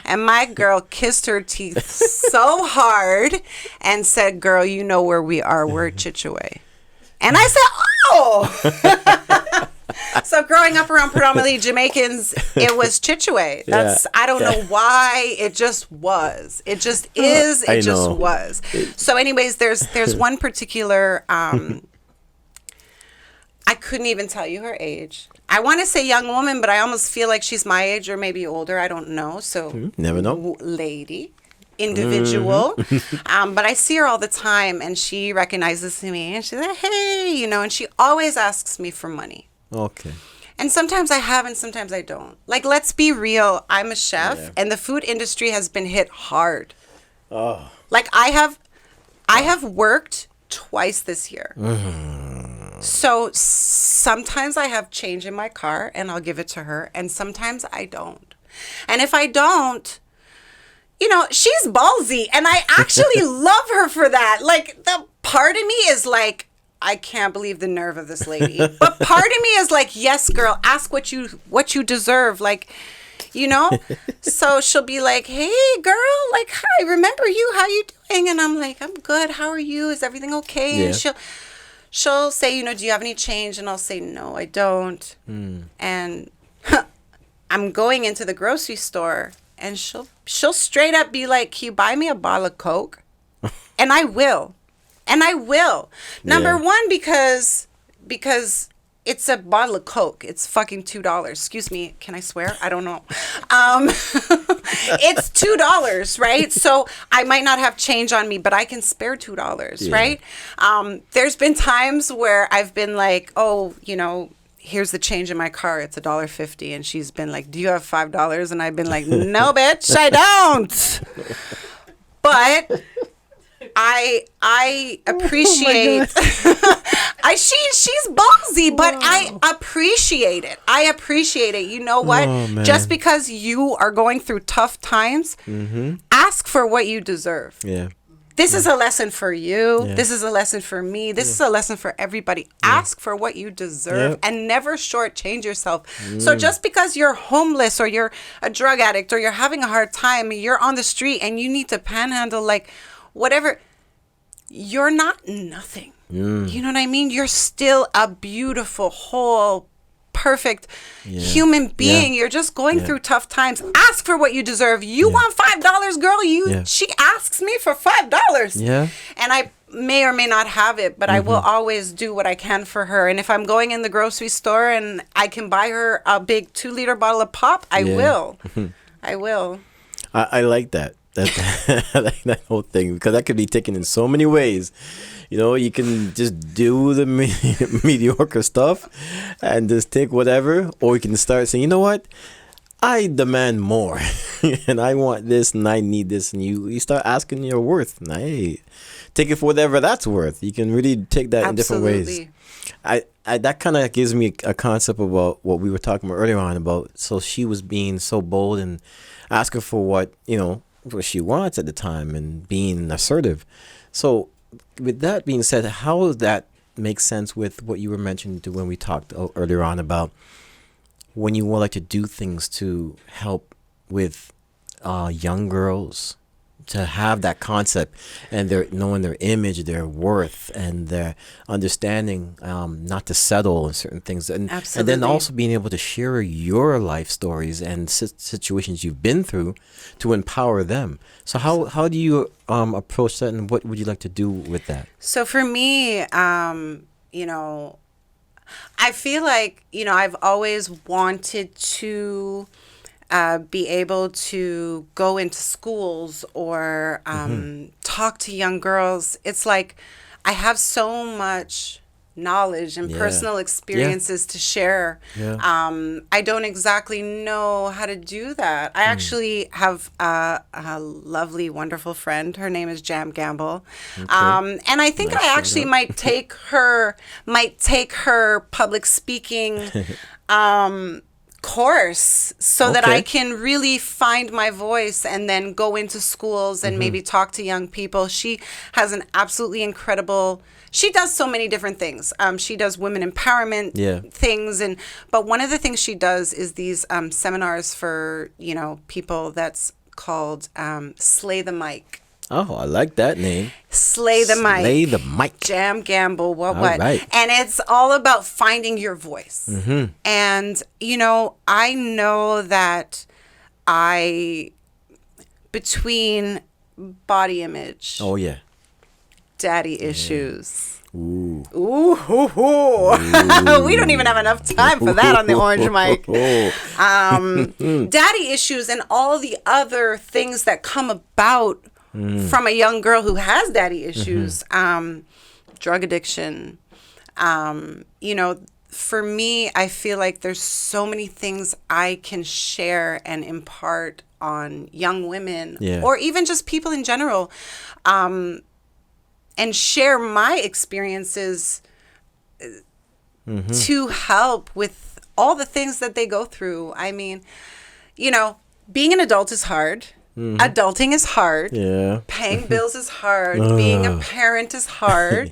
A: And my girl kissed her teeth so hard and said, girl, you know where we are. We're at Chicheway. And I said, oh. So growing up around predominantly Jamaicans, it was Chicheway. I don't know why. It just was. It just is. It just was. So anyways, there's one particular, I couldn't even tell you her age. I want to say young woman, but I almost feel like she's my age or maybe older. I don't know. So
B: never know.
A: Lady, individual. But I see her all the time, and she recognizes me, and she's like, hey, and she always asks me for money.
B: Okay.
A: And sometimes I have, and sometimes I don't. Like, let's be real. I'm a chef, and the food industry has been hit hard.
B: Oh.
A: Like, I have worked twice this year. So sometimes I have change in my car, and I'll give it to her, and sometimes I don't. And if I don't, she's ballsy, and I actually love her for that. Like, the part of me is like, I can't believe the nerve of this lady. But part of me is like, yes, girl, ask what you deserve. Like, so she'll be like, hey, girl, like, hi, remember you? How you doing? And I'm like, I'm good. How are you? Is everything okay?
B: Yeah.
A: And she'll say, do you have any change? And I'll say, no, I don't. And I'm going into the grocery store, and she'll straight up be like, can you buy me a bottle of Coke? And I will. Number one, because it's a bottle of Coke. It's fucking $2. Excuse me. Can I swear? I don't know. It's $2, right? So I might not have change on me, but I can spare $2, right? There's been times where I've been like, oh, here's the change in my car. It's $1.50. And she's been like, do you have $5? And I've been like, no, bitch, I don't. But I appreciate she's ballsy, but I appreciate it. You know what? Just because you are going through tough times, ask for what you deserve.
B: Yeah.
A: This is a lesson for you.
B: Yeah.
A: This is a lesson for me. This is a lesson for everybody. Ask for what you deserve and never shortchange yourself. So just because you're homeless or you're a drug addict or you're having a hard time, you're on the street and you need to panhandle, like whatever, you're not nothing. You know what I mean? You're still a beautiful, whole, perfect human being. You're just going through tough times. Ask for what you deserve. You want $5, girl? She asks me for $5.
B: Yeah.
A: And I may or may not have it, but I will always do what I can for her. And if I'm going in the grocery store and I can buy her a big 2-liter bottle of pop, I will. I will.
B: I like that. I like that whole thing, because that could be taken in so many ways. You know, you can just do the mediocre stuff and just take whatever, or you can start saying, you know what, I demand more and I want this and I need this, and you start asking your worth, and hey, take it for whatever that's worth. You can really take that in different ways. I that kind of gives me a concept about what we were talking about earlier on, about, so she was being so bold and asking for what, you know, what she wants at the time and being assertive. So with that being said, how does that make sense with what you were mentioning to when we talked earlier on about when you would like to do things to help with young girls to have that concept and their knowing their image, their worth, and their understanding not to settle in certain things, and then also being able to share your life stories and situations you've been through to empower them. So how do you approach that, and what would you like to do with that?
A: So for me, you know, I feel like, you know, I've always wanted to be able to go into schools or talk to young girls. It's like I have so much knowledge and personal experiences to share. I don't exactly know how to do that. I actually have a lovely, wonderful friend. Her name is Jam Gamble. And I think nice, I actually might take her public speaking course so that I can really find my voice and then go into schools and maybe talk to young people. She has an absolutely incredible, she does so many different things. She does women empowerment things, but one of the things she does is these seminars for, you know, people that's called Slay the Mic.
B: Oh, I like that name.
A: Slay the Mic.
B: Slay the Mic.
A: Jam Gamble, what?
B: Right.
A: And it's all about finding your voice. And, you know, I know that between body image.
B: Oh, yeah.
A: Daddy issues.
B: Ooh.
A: Ooh. We don't even have enough time for that on the Orange Mic. Daddy issues and all the other things that come about from a young girl who has daddy issues, drug addiction. You know, for me, I feel like there's so many things I can share and impart on young women or even just people in general, and share my experiences to help with all the things that they go through. I mean, you know, being an adult is hard. Adulting is hard. Paying bills is hard. Being a parent is hard.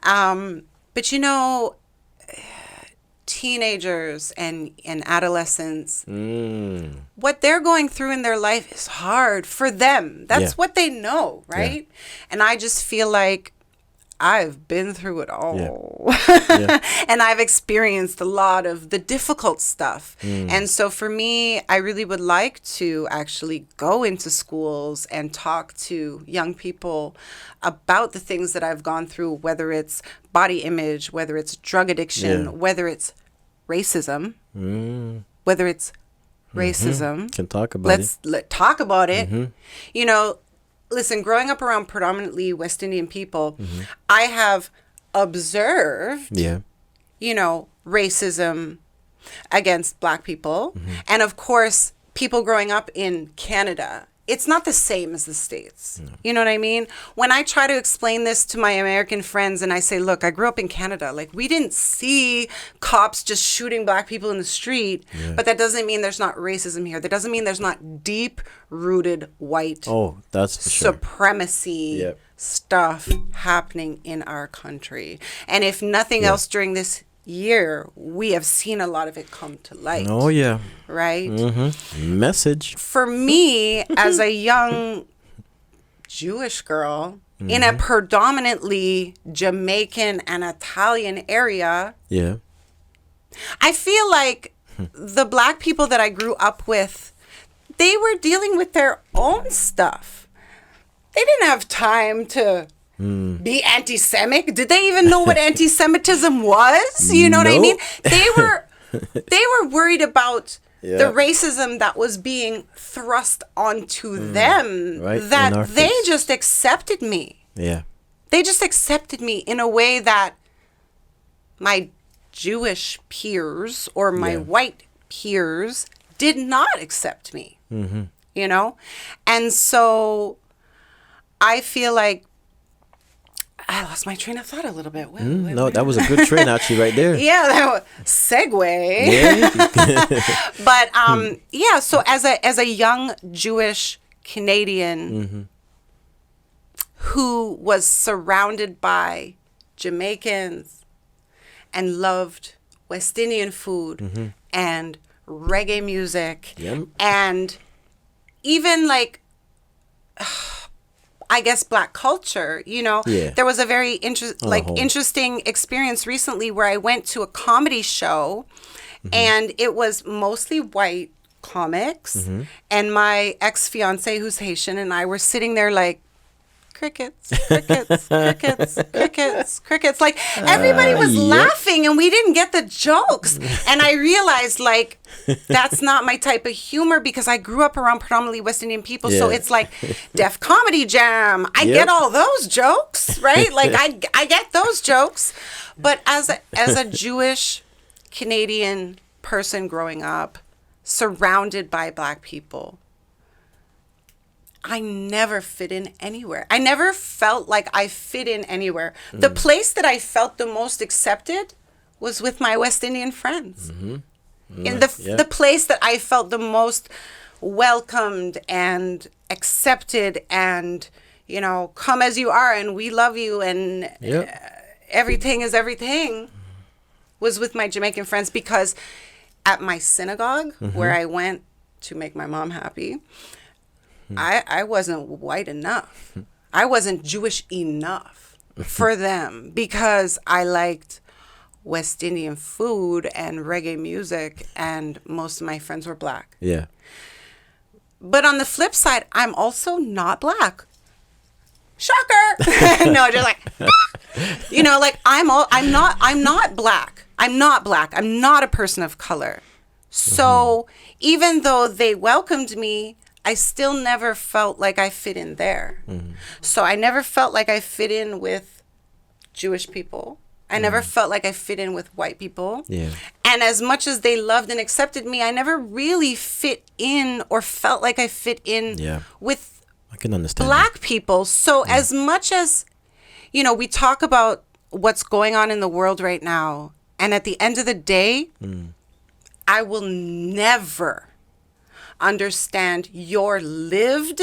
A: But you know, teenagers and adolescents, what they're going through in their life is hard for them. That's what they know, right? And I just feel like I've been through it all. And I've experienced a lot of the difficult stuff. And so for me, I really would like to actually go into schools and talk to young people about the things that I've gone through, whether it's body image, whether it's drug addiction, whether it's racism, whether it's racism.
B: Can talk about it.
A: Let's talk about it. You know, listen, growing up around predominantly West Indian people, I have observed, you know, racism against Black people. And of course, people growing up in Canada, it's not the same as the States. No. You know what I mean? When I try to explain this to my American friends and I say, look, I grew up in Canada. Like, we didn't see cops just shooting black people in the street, but that doesn't mean there's not racism here. That doesn't mean there's not deep-rooted white supremacy stuff happening in our country. And if nothing else during this year, we have seen a lot of it come to light.
B: Oh, yeah.
A: Right?
B: Mm-hmm. Message.
A: For me, as a young Jewish girl in a predominantly Jamaican and Italian area, I feel like the black people that I grew up with, they were dealing with their own stuff. They didn't have time to be anti-Semitic. Did they even know what anti-Semitism was? You know what I mean? They were worried about the racism that was being thrust onto them, that they just accepted me.
B: Yeah.
A: They just accepted me in a way that my Jewish peers or my white peers did not accept me. Mm-hmm. You know? And so I feel like I lost my train of thought a little bit.
B: No, that was a good train actually right there.
A: Yeah, that was segue. Yeah. But so as a young Jewish Canadian who was surrounded by Jamaicans and loved West Indian food and reggae music and even like I guess black culture, you know. There was a very interesting experience recently where I went to a comedy show and it was mostly white comics and my ex-fiance who's Haitian and I were sitting there like crickets, crickets, crickets, crickets, crickets. Like everybody was laughing and we didn't get the jokes. And I realized like that's not my type of humor because I grew up around predominantly West Indian people. So it's like Def Comedy Jam. I get all those jokes, right? Like I get those jokes. But as a Jewish Canadian person growing up, surrounded by black people, I never fit in anywhere. I never felt like I fit in anywhere. The place that I felt the most accepted was with my West Indian friends. In the place that I felt the most welcomed and accepted and, you know, come as you are and we love you and everything is everything was with my Jamaican friends because at my synagogue where I went to make my mom happy, I wasn't white enough. I wasn't Jewish enough for them because I liked West Indian food and reggae music and most of my friends were black. Yeah. But on the flip side, I'm also not black. Shocker. No, just like, you know, like I'm not black. I'm not black. I'm not a person of color. So even though they welcomed me, I still never felt like I fit in there. So I never felt like I fit in with Jewish people. I never felt like I fit in with white people. Yeah. And as much as they loved and accepted me, I never really fit in or felt like I fit in with
B: I can understand
A: black people. So as much as, you know, we talk about what's going on in the world right now, and at the end of the day, I will never understand your lived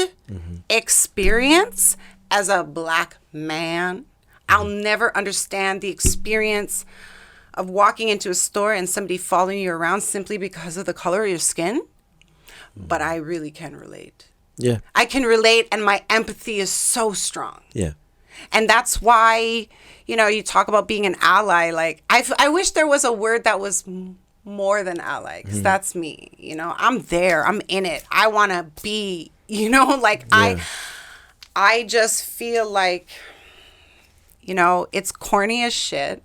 A: experience as a black man. I'll never understand the experience of walking into a store and somebody following you around simply because of the color of your skin. But I really can relate. Yeah. I can relate and my empathy is so strong. Yeah. And that's why, you know, you talk about being an ally. Like, I wish there was a word that was more than ally, because that's me, you know. I'm there, I'm in it, I want to be, you know, like I just feel like, you know, it's corny as shit,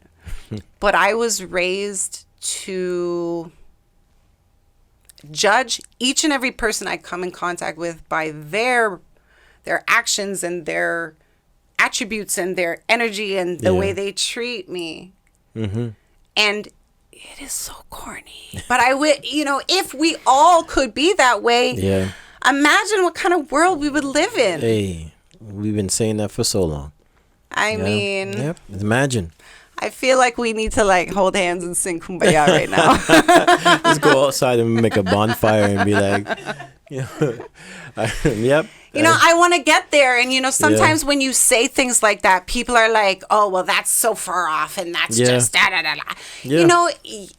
A: but I was raised to judge each and every person I come in contact with by their actions and their attributes and their energy and the way they treat me. And it is so corny. But I would, you know, if we all could be that way, Imagine what kind of world we would live in.
B: Hey, we've been saying that for so long.
A: I mean,
B: Yep. Imagine.
A: I feel like we need to like hold hands and sing Kumbaya right now.
B: Let's go outside and make a bonfire and be like, yep.
A: I want to get there. And, sometimes when you say things like that, people are like, oh, well, that's so far off and that's just da-da-da-da.
B: Yeah.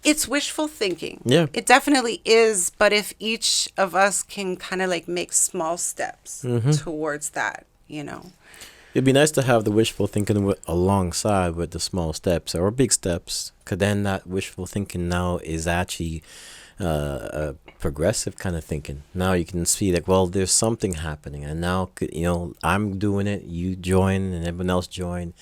A: It's wishful thinking.
B: Yeah.
A: It definitely is. But if each of us can kind of like make small steps towards that,
B: It'd be nice to have the wishful thinking alongside with the small steps or big steps, because then that wishful thinking now is actually a progressive kind of thinking. Now you can see like, well, there's something happening, and now I'm doing it, you join, and everyone else join.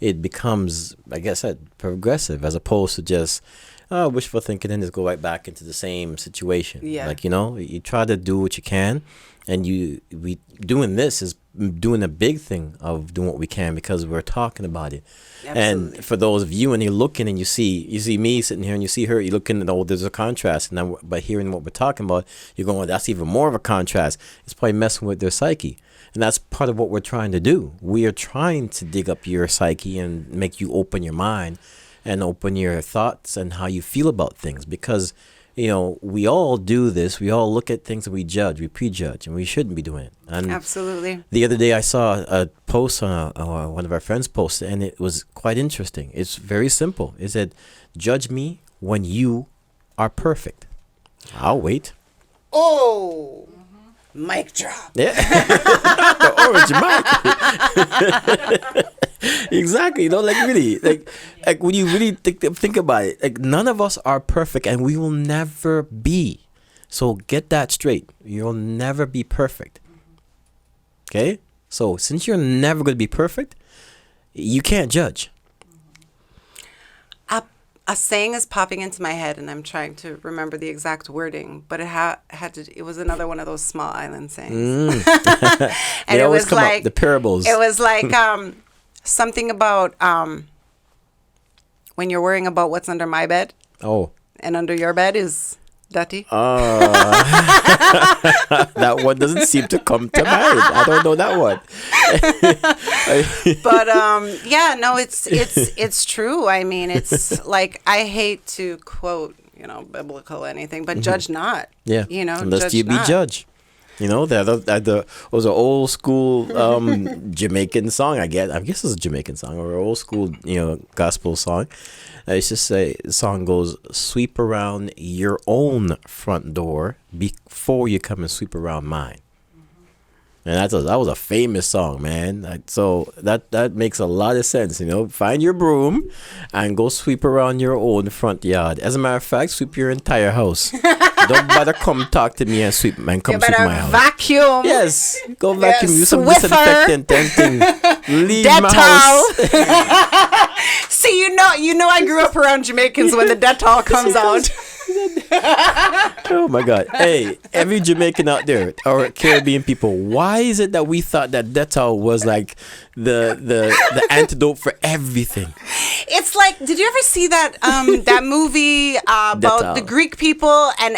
B: It becomes, like I said, progressive as opposed to just wishful thinking and just go right back into the same situation.
A: Yeah.
B: Like you try to do what you can, and we doing this is doing a big thing of doing what we can because we're talking about it.
A: Absolutely.
B: And for those of you, and you're looking and you see me sitting here and you see her, you're looking at, there's a contrast. And now, by hearing what we're talking about, you're going, that's even more of a contrast. It's probably messing with their psyche. And that's part of what we're trying to do. We are trying to dig up your psyche and make you open your mind and open your thoughts and how you feel about things, because we all do this. We all look at things and we judge, we prejudge, and we shouldn't be doing it. And
A: absolutely.
B: The other day I saw a post on one of our friends posted, and it was quite interesting. It's very simple. It said, judge me when you are perfect. I'll wait.
A: Oh, mic drop.
B: Yeah. The orange mic. Exactly. Like really, like when you really think about it, like none of us are perfect, and we will never be. So get that straight. You'll never be perfect. Okay? So since you're never going to be perfect, you can't judge.
A: A saying is popping into my head, and I'm trying to remember the exact wording, but it was another one of those small island sayings. And
B: it
A: was like
B: up, the parables.
A: It was like something about when you're worrying about what's under my bed.
B: Oh.
A: And under your bed is dirty.
B: That one doesn't seem to come to mind. I don't know that one.
A: But it's true. I mean, it's like, I hate to quote, biblical anything, but judge not.
B: Yeah. Unless
A: judge
B: you be
A: not.
B: judged. There was an old school Jamaican song. I guess it's a Jamaican song or an old school gospel song. It's just the song goes, sweep around your own front door before you come and sweep around mine. And that was a famous song, man. So that makes a lot of sense. Find your broom and go sweep around your own front yard. As a matter of fact, sweep your entire house. Don't bother come talk to me and sweep my house.
A: Vacuum.
B: Yes, go vacuum. Use some disinfectant and thing. Leave
A: Dettol.
B: my house.
A: See, you know, I grew up around Jamaicans when the Dettol comes out.
B: Oh my God. Hey, every Jamaican out there or Caribbean people, why is it that we thought that Dettol was like the antidote for everything?
A: It's like, did you ever see that that movie about
B: Dettol.
A: the Greek people and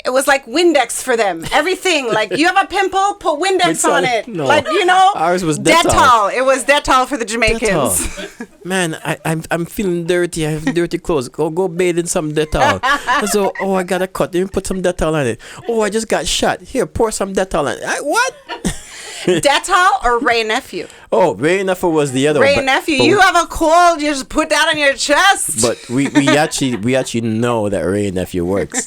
A: it was like Windex for them. Everything. Like, you have a pimple, put Windex on it.
B: No.
A: Like,
B: Ours was Dettol.
A: It was Dettol for the Jamaicans.
B: Dettol. Man, I'm feeling dirty. I have dirty clothes. Go bathe in some Dettol. So, I got a cut. Let me put some Dettol on it. Oh, I just got shot. Here, pour some Dettol on it. What?
A: Dettol or Ray Nephew?
B: Oh, Ray Nephew was the other
A: Ray
B: one.
A: Nephew, you have a cold, you just put that on your chest.
B: But we actually know that Ray Nephew works.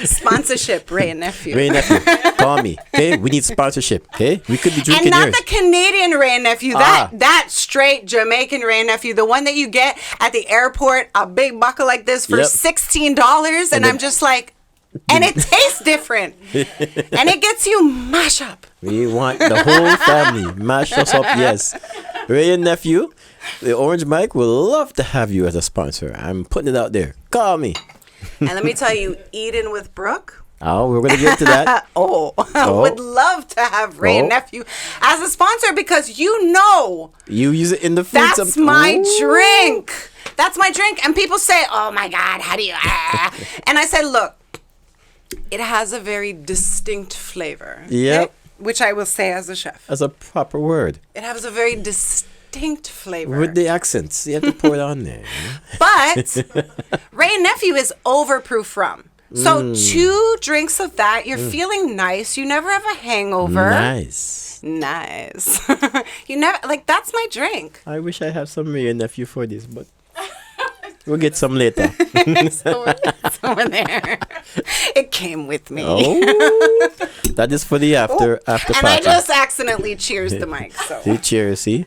A: Sponsorship, Ray and Nephew.
B: Ray Nephew, call me. Okay, we need sponsorship. Okay, we could be drinking
A: and not
B: yours.
A: the Canadian Ray and Nephew. That straight Jamaican Ray and Nephew, the one that you get at the airport, a big buckle like this for $16, and I'm just like, and it tastes different, and it gets you mash up.
B: We want the whole family mash us up. Yes, Ray and Nephew, the Orange Mic will love to have you as a sponsor. I'm putting it out there. Call me.
A: And let me tell you, Eating with Brooke.
B: Oh, we're gonna get to that.
A: I would love to have Ray and Nephew as a sponsor because
B: you use it in the food.
A: That's my drink. That's my drink. And people say, oh my God, how do you... And I said, look, it has a very distinct flavor.
B: Yep.
A: Okay? Which I will say as a chef.
B: As a proper word.
A: It has a very distinct flavor.
B: With the accents. You have to pour it on there.
A: But Ray and Nephew is overproof rum. So 2 drinks of that, you're feeling nice. You never have a hangover.
B: Nice.
A: You never, like, that's my drink.
B: I wish I had some Ray and Nephew for this, but we'll get some later.
A: It's over there. It came with me.
B: Oh, that is for the after
A: And
B: party.
A: I just accidentally cheers the mic. So
B: See, cheers, see?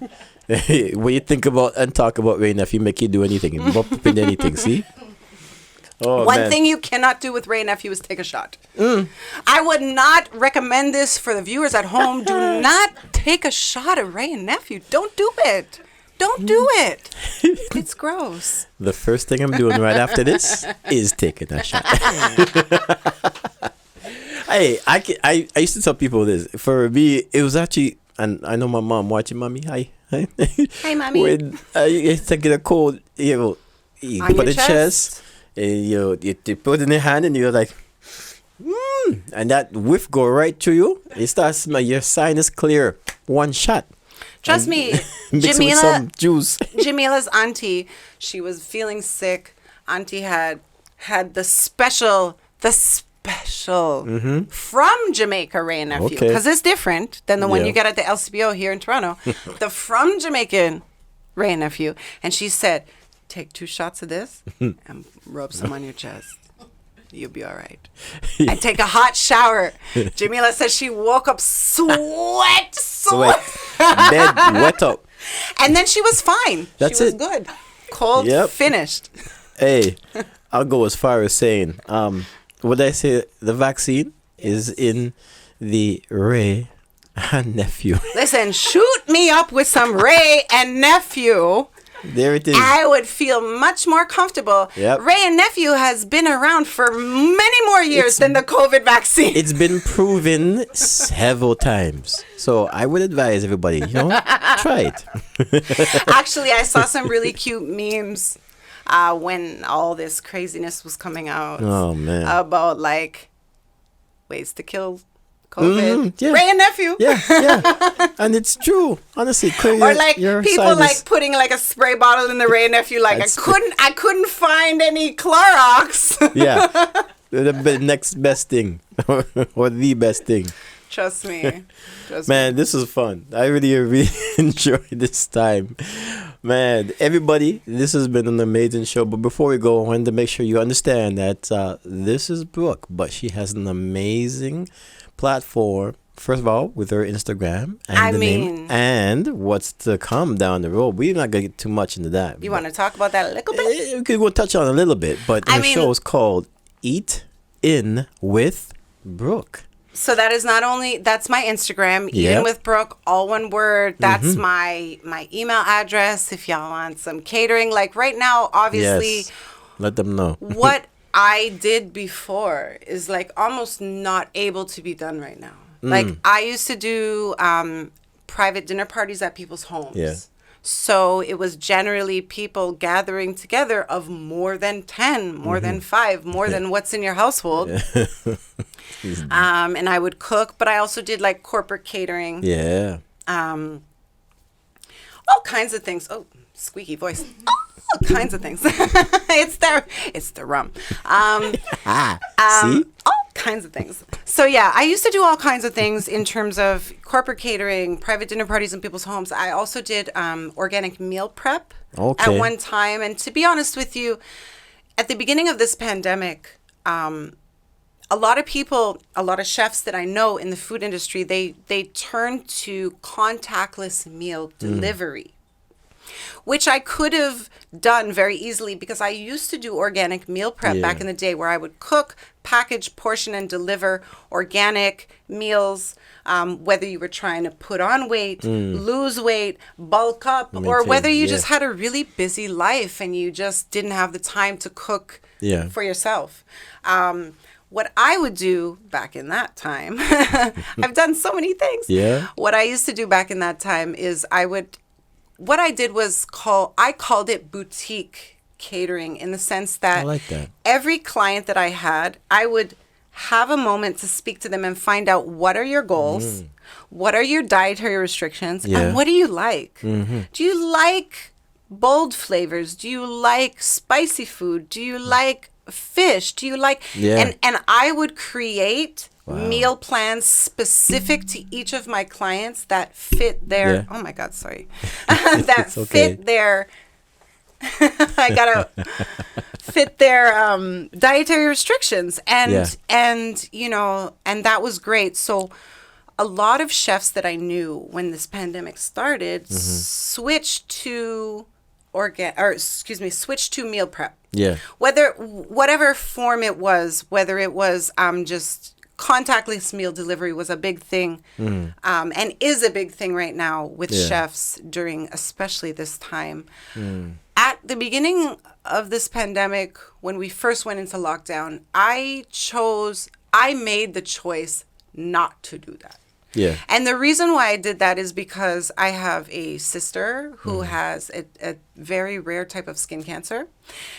B: When you think about and talk about Ray and Nephew, make you do anything. Bump up in anything, see? Oh,
A: one
B: man.
A: thing you cannot do with Ray and Nephew is take a shot. I would not recommend this for the viewers at home. Do not take a shot of Ray and Nephew. Don't do it. Don't do it. It's gross.
B: The first thing I'm doing right after this is taking a shot. Hey, I used to tell people this. For me, it was actually, and I know my mom watching. Mommy, hi.
A: Hi, Mommy.
B: When I used to get a cold, you
A: On
B: put
A: your
B: the chest, and you put it in your hand, and you're like, and that whiff go right through you. It starts smell your sinus clear. One shot.
A: Trust me,
B: Mix it with some juice.
A: Jamila's auntie, she was feeling sick. Auntie had the special from Jamaica Ray and Nephew,
B: Okay.
A: because it's different than the one
B: Yeah.
A: you get at the LCBO here in Toronto. The from Jamaican Ray and Nephew, and she said, take 2 shots of this and rub some on your chest. You'll be all right. And take a hot shower. Jamila says she woke up sweat.
B: Bed wet up.
A: And then she was fine.
B: That's
A: she was
B: it.
A: good. Cold,
B: Yep.
A: finished.
B: Hey, I'll go as far as saying, what I say, the vaccine is in the Ray and Nephew.
A: Listen, shoot me up with some Ray and Nephew.
B: There it is.
A: I would feel much more comfortable.
B: Yep.
A: Ray and Nephew has been around for many more years than the COVID vaccine.
B: It's been proven several times. So I would advise everybody, try it.
A: Actually, I saw some really cute memes when all this craziness was coming out.
B: Oh, man.
A: About like ways to kill COVID.
B: Yeah.
A: Ray and Nephew.
B: Yeah. And it's true. Honestly, clear
A: Or like
B: your
A: people
B: sinus.
A: like putting like a spray bottle in the Ray and Nephew. Like
B: That's-
A: I couldn't find any Clorox.
B: Yeah. The next best thing. Or the best thing.
A: Trust me.
B: Man, this is fun. I really enjoyed this time. Man, everybody, this has been an amazing show. But before we go, I wanted to make sure you understand that this is Brooke, but she has an amazing platform. First of all, with her Instagram and name, and what's to come down the road. We're not gonna get too much into that.
A: You want to talk about that a little bit?
B: We could go touch on a little bit, but the show is called Eat In with Brooke.
A: So that is not only, that's my Instagram, Eating with Brooke, all one word. That's my email address if y'all want some catering. Like right now, obviously,
B: Yes. Let them know.
A: what I did before is like almost not able to be done right now. Like I used to do private dinner parties at people's homes.
B: Yeah.
A: So it was generally people gathering together of more than 10, more than 5, more than what's in your household. And I would cook, but I also did like corporate catering.
B: Yeah.
A: All kinds of things. Oh, squeaky voice. All kinds of things. It's the rum.
B: See?
A: All kinds of things. So yeah, I used to do all kinds of things in terms of corporate catering, private dinner parties in people's homes. I also did organic meal prep at one time. And to be honest with you, at the beginning of this pandemic, a lot of people, a lot of chefs that I know in the food industry, they turn to contactless meal delivery, which I could have done very easily because I used to do organic meal prep back in the day where I would cook, package, portion, and deliver organic meals, whether you were trying to put on weight, lose weight, bulk up, or whether you just had a really busy life and you just didn't have the time to cook for yourself. What I would do back in that time, I've done so many things.
B: Yeah.
A: What I used to do back in that time is I called it boutique catering in the sense that
B: I like that.
A: every client that I had, I would have a moment to speak to them and find out what are your goals, what are your dietary restrictions, and what do you like? Do you like bold flavors? Do you like spicy food? Do you like fish? Do you like and I would create meal plans specific to each of my clients that fit their oh my god, sorry. That fit their I gotta fit their dietary restrictions and you know, and that was great. So a lot of chefs that I knew when this pandemic started switched to switched to meal prep.
B: Yeah.
A: Whatever form it was, whether it was just contactless meal delivery was a big thing, and is a big thing right now with chefs during especially this time. At the beginning of this pandemic, when we first went into lockdown, I made the choice not to do that.
B: Yeah.
A: And the reason why I did that is because I have a sister who has a very rare type of skin cancer.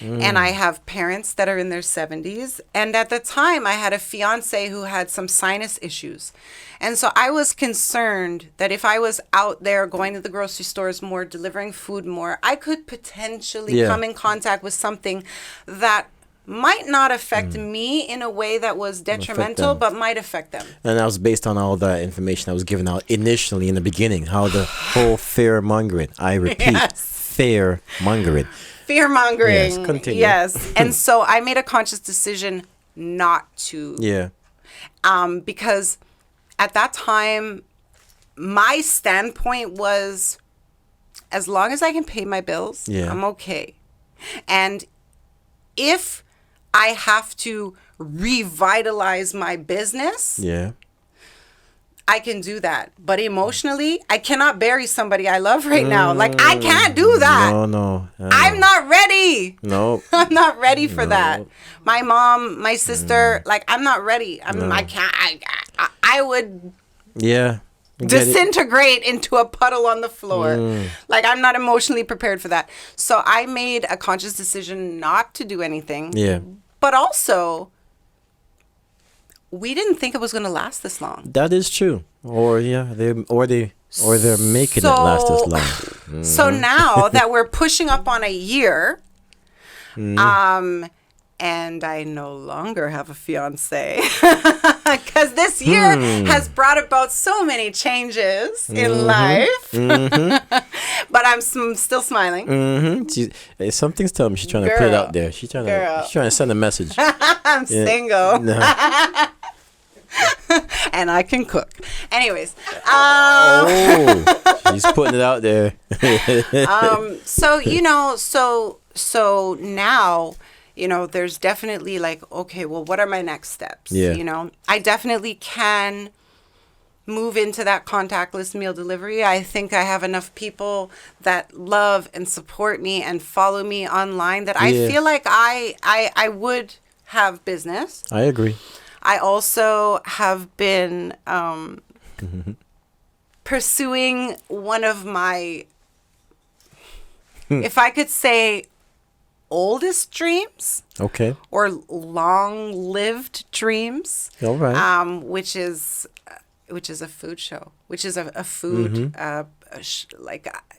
A: And I have parents that are in their 70s. And at the time, I had a fiance who had some sinus issues. And so I was concerned that if I was out there going to the grocery stores more, delivering food more, I could potentially come in contact with something that might not affect me in a way that was detrimental, but might affect them.
B: And that was based on all the information that was given out initially in the beginning, how the whole fear-mongering, I repeat, fear-mongering.
A: Fear-mongering.
B: Yes, continue.
A: Yes. And so I made a conscious decision not to.
B: Yeah.
A: Because at that time, my standpoint was, as long as I can pay my bills, I'm okay. And if I have to revitalize my business, I can do that. But emotionally, I cannot bury somebody I love right now. Like, I can't do that.
B: No.
A: I'm not ready.
B: No.
A: I'm not ready for that. My mom, my sister, like, I'm not ready. I can't. I would disintegrate into a puddle on the floor. Like, I'm not emotionally prepared for that. So I made a conscious decision not to do anything.
B: Yeah.
A: But also, we didn't think it was going to last this long.
B: That is true. Or they're making it last this long.
A: So now that we're pushing up on a year, and I no longer have a fiance, because this year has brought about so many changes in life. But I'm still smiling.
B: Something's telling me she's trying to put it out there. She's trying to send a message.
A: I'm single. And I can cook. Anyways.
B: She's putting it out there.
A: So now, you know, there's definitely like, okay, well, what are my next steps?
B: Yeah.
A: You know, I definitely can move into that contactless meal delivery. I think I have enough people that love and support me and follow me online that I feel like I would have business.
B: I agree.
A: I also have been pursuing one of my, if I could say, oldest dreams.
B: Okay.
A: Or long-lived dreams.
B: All right.
A: Which is a food show, which is a food,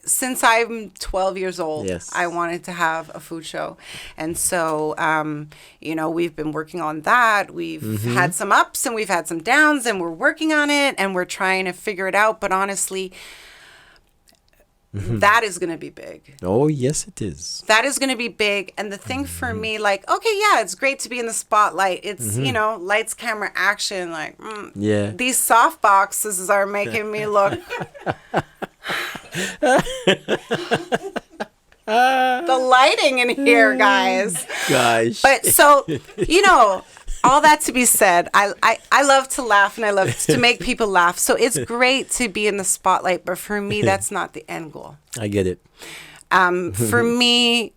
A: since I'm 12 years old, I wanted to have a food show. And so, you know, we've been working on that. We've had some ups and we've had some downs and we're working on it and we're trying to figure it out. But honestly, that is going to be big.
B: Oh, yes, it is.
A: That is going to be big. And the thing for me, like, okay, yeah, it's great to be in the spotlight. It's, you know, lights, camera, action. Like, these soft boxes are making me look. The lighting in here, guys.
B: Gosh.
A: But so, you know, all that to be said, I love to laugh and I love to make people laugh. So it's great to be in the spotlight. But for me, that's not the end goal.
B: I get it.
A: For me,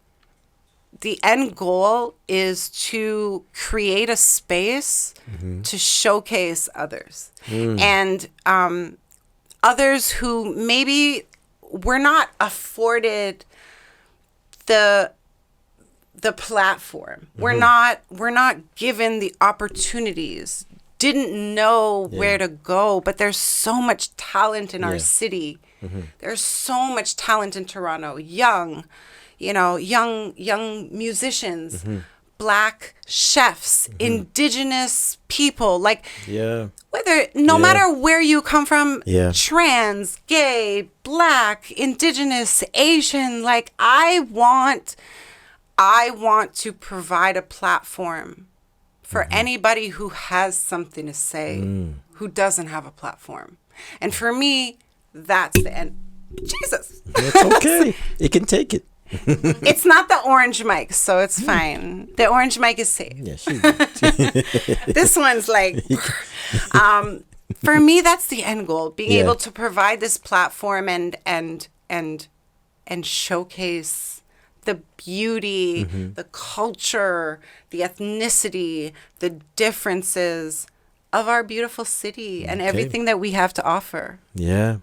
A: the end goal is to create a space to showcase others. And others who maybe were not afforded the the platform.
B: Mm-hmm.
A: We're not given the opportunities. Didn't know where to go, but there's so much talent in our city. Mm-hmm. There's so much talent in Toronto. Young musicians,
B: Mm-hmm.
A: Black chefs, Indigenous people, like whether no matter where you come from, trans, gay, Black, Indigenous, Asian, like I want to provide a platform for anybody who has something to say, who doesn't have a platform. And for me, that's the end. Jesus.
B: It's okay. You can take it.
A: It's not the orange mic, so it's fine. The orange mic is safe.
B: Yeah,
A: This one's like, for me, that's the end goal. Being able to provide this platform and showcase the beauty, the culture, the ethnicity, the differences of our beautiful city and everything that we have to offer.
B: Yeah.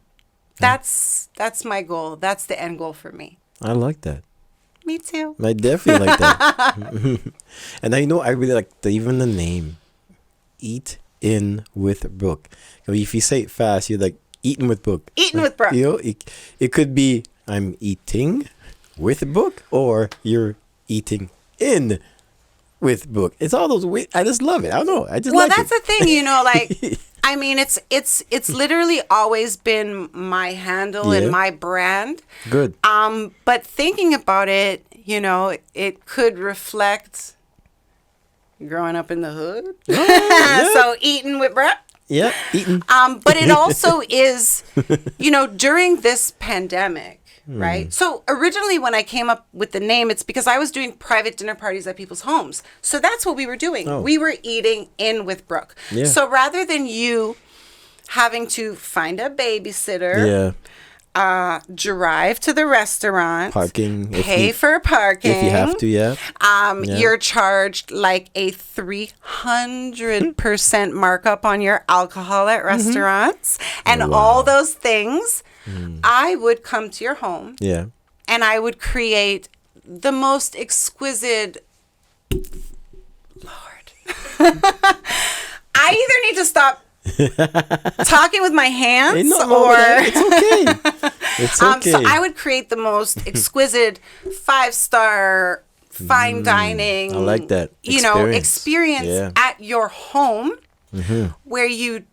A: That's my goal. That's the end goal for me.
B: I like that.
A: Me too.
B: I definitely like that. And I know I really like even the name, Eat In with Brooke. If you say it fast, you're like eating with Brooke.
A: Eating with Brooke.
B: You know, it could be I'm eating with Brooke, or you're eating in with Brooke. It's all those ways. I just love it. I don't know. I just like it.
A: Well, that's the thing, like, I mean, it's literally always been my handle and my brand.
B: Good.
A: But thinking about it, it could reflect growing up in the hood. Oh, so eating with Brooke.
B: Yeah, eating.
A: But it also is, during this pandemic, right? So originally when I came up with the name, it's because I was doing private dinner parties at people's homes. So that's what we were doing. Oh. We were eating in with Brooke. Yeah. So rather than you having to find a babysitter, drive to the restaurant, pay for parking.
B: If you have to,
A: you're charged like a 300% markup on your alcohol at restaurants and all those things. I would come to your home and I would create the most exquisite, Lord. I either need to stop talking with my hands or
B: it's okay. It's okay.
A: So I would create the most exquisite 5-star fine dining,
B: I like that.
A: Experience at your home where you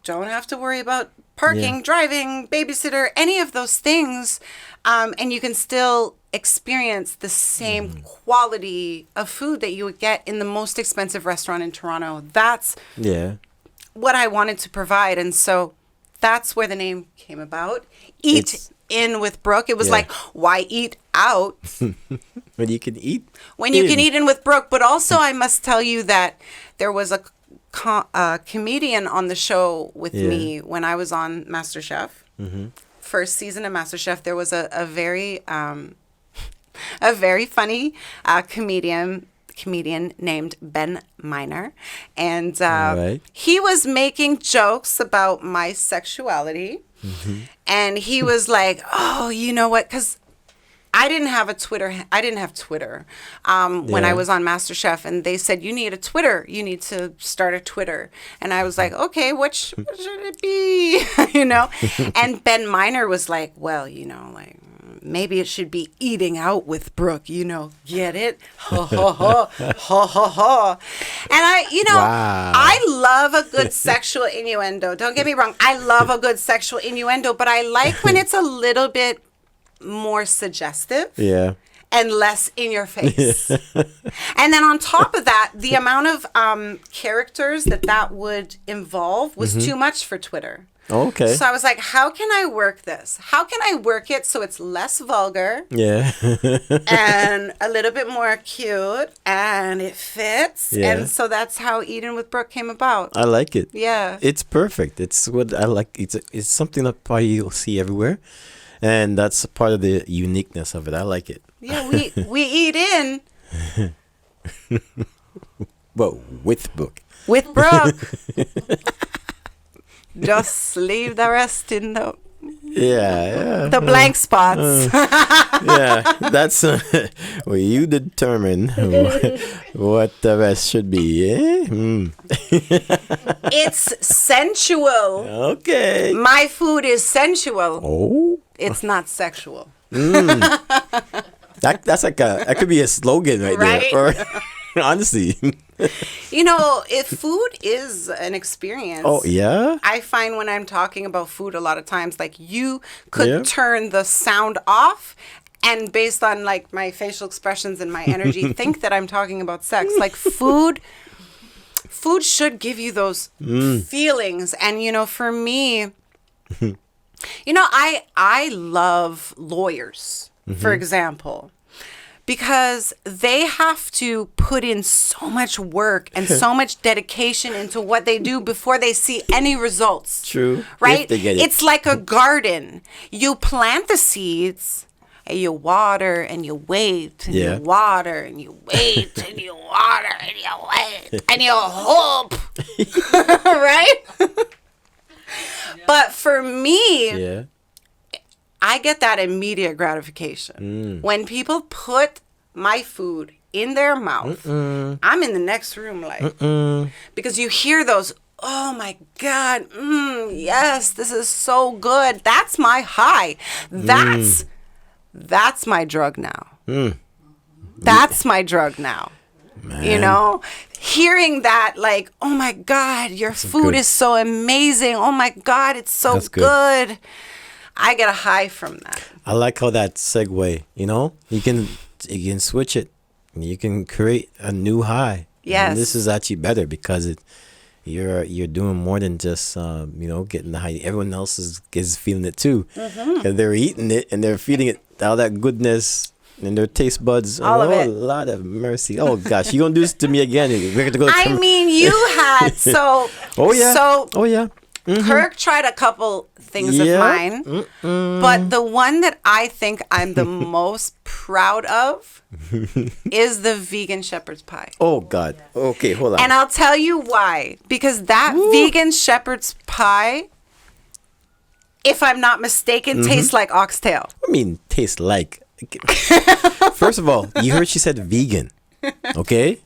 A: don't have to worry about parking, driving, babysitter, any of those things. And you can still experience the same quality of food that you would get in the most expensive restaurant in Toronto. That's what I wanted to provide. And so that's where the name came about. Eat in with Brooke. It was like, why eat out?
B: When you can eat.
A: When you can eat in with Brooke. But also I must tell you that there was a comedian on the show with me when I was on MasterChef. First season of MasterChef, there was a very funny comedian named Ben Miner, and he was making jokes about my sexuality, and he was like, "Oh, you know what?" Because I didn't have Twitter when I was on MasterChef, and they said, you need a Twitter. You need to start a Twitter. And I was like, okay, what should it be? And Ben Miner was like, well, maybe it should be eating out with Brooke, get it? Ha, ha, ha, ha, ha, ha. And I love a good sexual innuendo. Don't get me wrong. I love a good sexual innuendo, but I like when it's a little bit more suggestive and less in your face. And then on top of that, the amount of characters that would involve was too much for Twitter.
B: Okay.
A: So I was like, how can I work this? How can I work it so it's less vulgar?
B: Yeah.
A: And a little bit more cute and it fits. Yeah. And so that's how Eating with Brooke came about.
B: I like it.
A: Yeah.
B: It's perfect. It's what I like. It's something that probably you'll see everywhere. And that's part of the uniqueness of it. I like it.
A: Yeah, we eat in.
B: Well, with Brooke.
A: With Brooke. Just leave the rest in the
B: Yeah.
A: The blank spots.
B: Yeah, that's well, you determine what the rest should be.
A: It's sensual.
B: Okay.
A: My food is sensual.
B: Oh,
A: It's not sexual.
B: that's like that could be a slogan right,
A: Right?
B: there. Or honestly.
A: You know, if food is an experience.
B: Oh yeah.
A: I find when I'm talking about food a lot of times, like you could
B: Yeah.
A: turn the sound off and based on like my facial expressions and my energy, think that I'm talking about sex. Like food should give you those feelings. And, you know, for me, you know, I love lawyers, for example, because they have to put in so much work and so much dedication into what they do before they see any results.
B: True.
A: Right?
B: If they get it.
A: It's like a garden. You plant the seeds and you water and you wait and
B: Yeah.
A: you water and you wait and you water and you wait and you hope. Right? But for me,
B: Yeah.
A: I get that immediate gratification. When people put my food in their mouth, I'm in the next room like, because you hear those, oh my God, yes, this is so good. That's my high. That's my drug now. That's my drug now.
B: Man.
A: You know, hearing that, like, oh my God, your food
B: good.
A: is so amazing. Oh my God, it's so
B: That's good.
A: good. I get a high from that.
B: I like how that segue, you know, you can switch it. You can create a new high.
A: Yes.
B: And this is actually better because you're doing more than just you know, getting the high. Everyone else is feeling it too. And they're eating it and they're feeling it, all that goodness in their taste buds.
A: All of it.
B: Lot of mercy. Oh gosh, you gonna do this to me again? We're going to go.
A: I mean, you had so.
B: Oh yeah.
A: So
B: Oh yeah.
A: Kirk tried a couple things
B: Yeah.
A: of mine, but the one that I think I'm the most proud of is the vegan shepherd's pie.
B: Oh God. Okay, hold on.
A: And I'll tell you why. Because that vegan shepherd's pie, if I'm not mistaken, tastes like oxtail.
B: I mean, taste like. First of all, you heard she said vegan. Okay?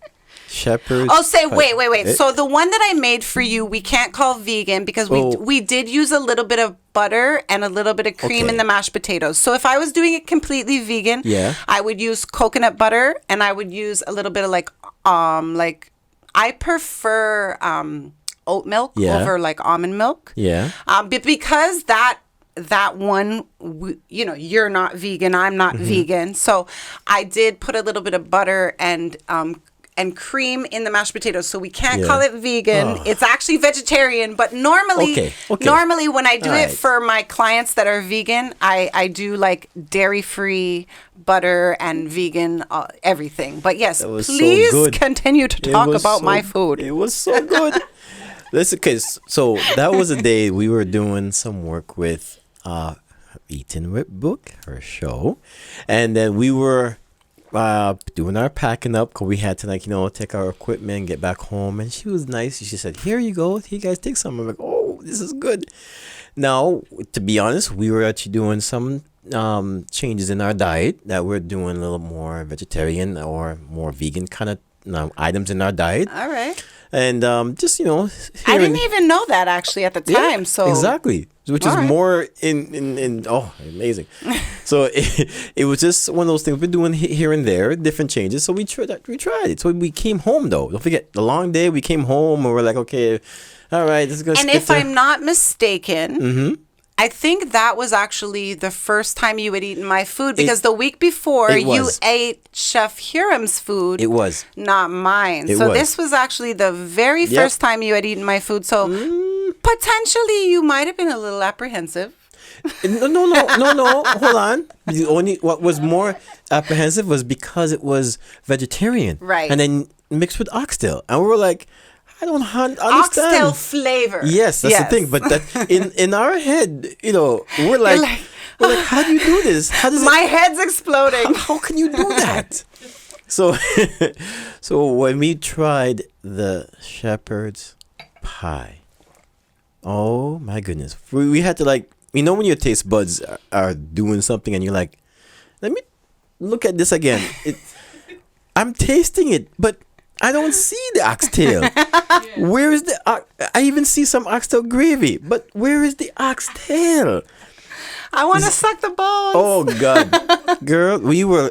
B: Shepherd.
A: Oh, say,
B: pie.
A: wait. So the one that I made for you, we can't call vegan because we did use a little bit of butter and a little bit of cream
B: Okay.
A: in the mashed potatoes. So if I was doing it completely vegan,
B: Yeah.
A: I would use coconut butter and I would use a little bit of like I prefer oat milk
B: Yeah.
A: over like almond milk.
B: Yeah.
A: But because that one, you know, you're not vegan, I'm not vegan. So I did put a little bit of butter and cream in the mashed potatoes. So we can't
B: Yeah.
A: call it vegan. It's actually vegetarian. But normally,
B: Okay.
A: normally when I do
B: All
A: it
B: right.
A: for my clients that are vegan, I do like dairy-free butter and vegan everything. But yes,
B: That was so
A: please
B: good.
A: continue to
B: It
A: talk
B: was
A: about
B: so-
A: my food.
B: It was so good. Listen, cause so that was a day we were doing some work with Eating with Brooke, her show, and then we were doing our packing up because we had to, like, you know, take our equipment and get back home. And she was nice. She said, "Here you go. Here, you guys take some." I'm like, "Oh, this is good." Now, to be honest, we were actually doing some changes in our diet, that we're doing a little more vegetarian or more vegan kind of items in our diet.
A: All right.
B: And just, you know,
A: I
B: hearing-
A: didn't even know that actually at the
B: Yeah,
A: time. So
B: exactly, which is
A: All right.
B: more in oh, amazing. So it was just one of those things we've been doing here and there, different changes. So we tried it. So we came home though. Don't forget the long day. We came home and we're like, okay, all right, this is gonna.
A: And if I'm not mistaken, I think that was actually the first time you had eaten my food because the week before
B: it
A: you
B: was.
A: ate Chef Hiram's food.
B: It was.
A: Not mine.
B: It
A: So
B: was.
A: this was actually the very
B: Yep.
A: first time you had eaten my food. So potentially you might have been a little apprehensive.
B: No. Hold on. The only what was more apprehensive was because it was vegetarian,
A: Right.
B: And then mixed with oxtail, and we were like, I don't understand.
A: Oxtail flavor.
B: Yes, that's the thing. But that in our head, you know, we're like, how do you do this? How does
A: My head's exploding.
B: how can you do that? So, so when we tried the shepherd's pie, oh my goodness, we had to like you know when your taste buds are doing something and you're like, let me look at this again. I'm tasting it, but I don't see the oxtail. Where is the? I even see some oxtail gravy, but where is the oxtail?
A: I want to suck the bones.
B: Oh God, girl, we were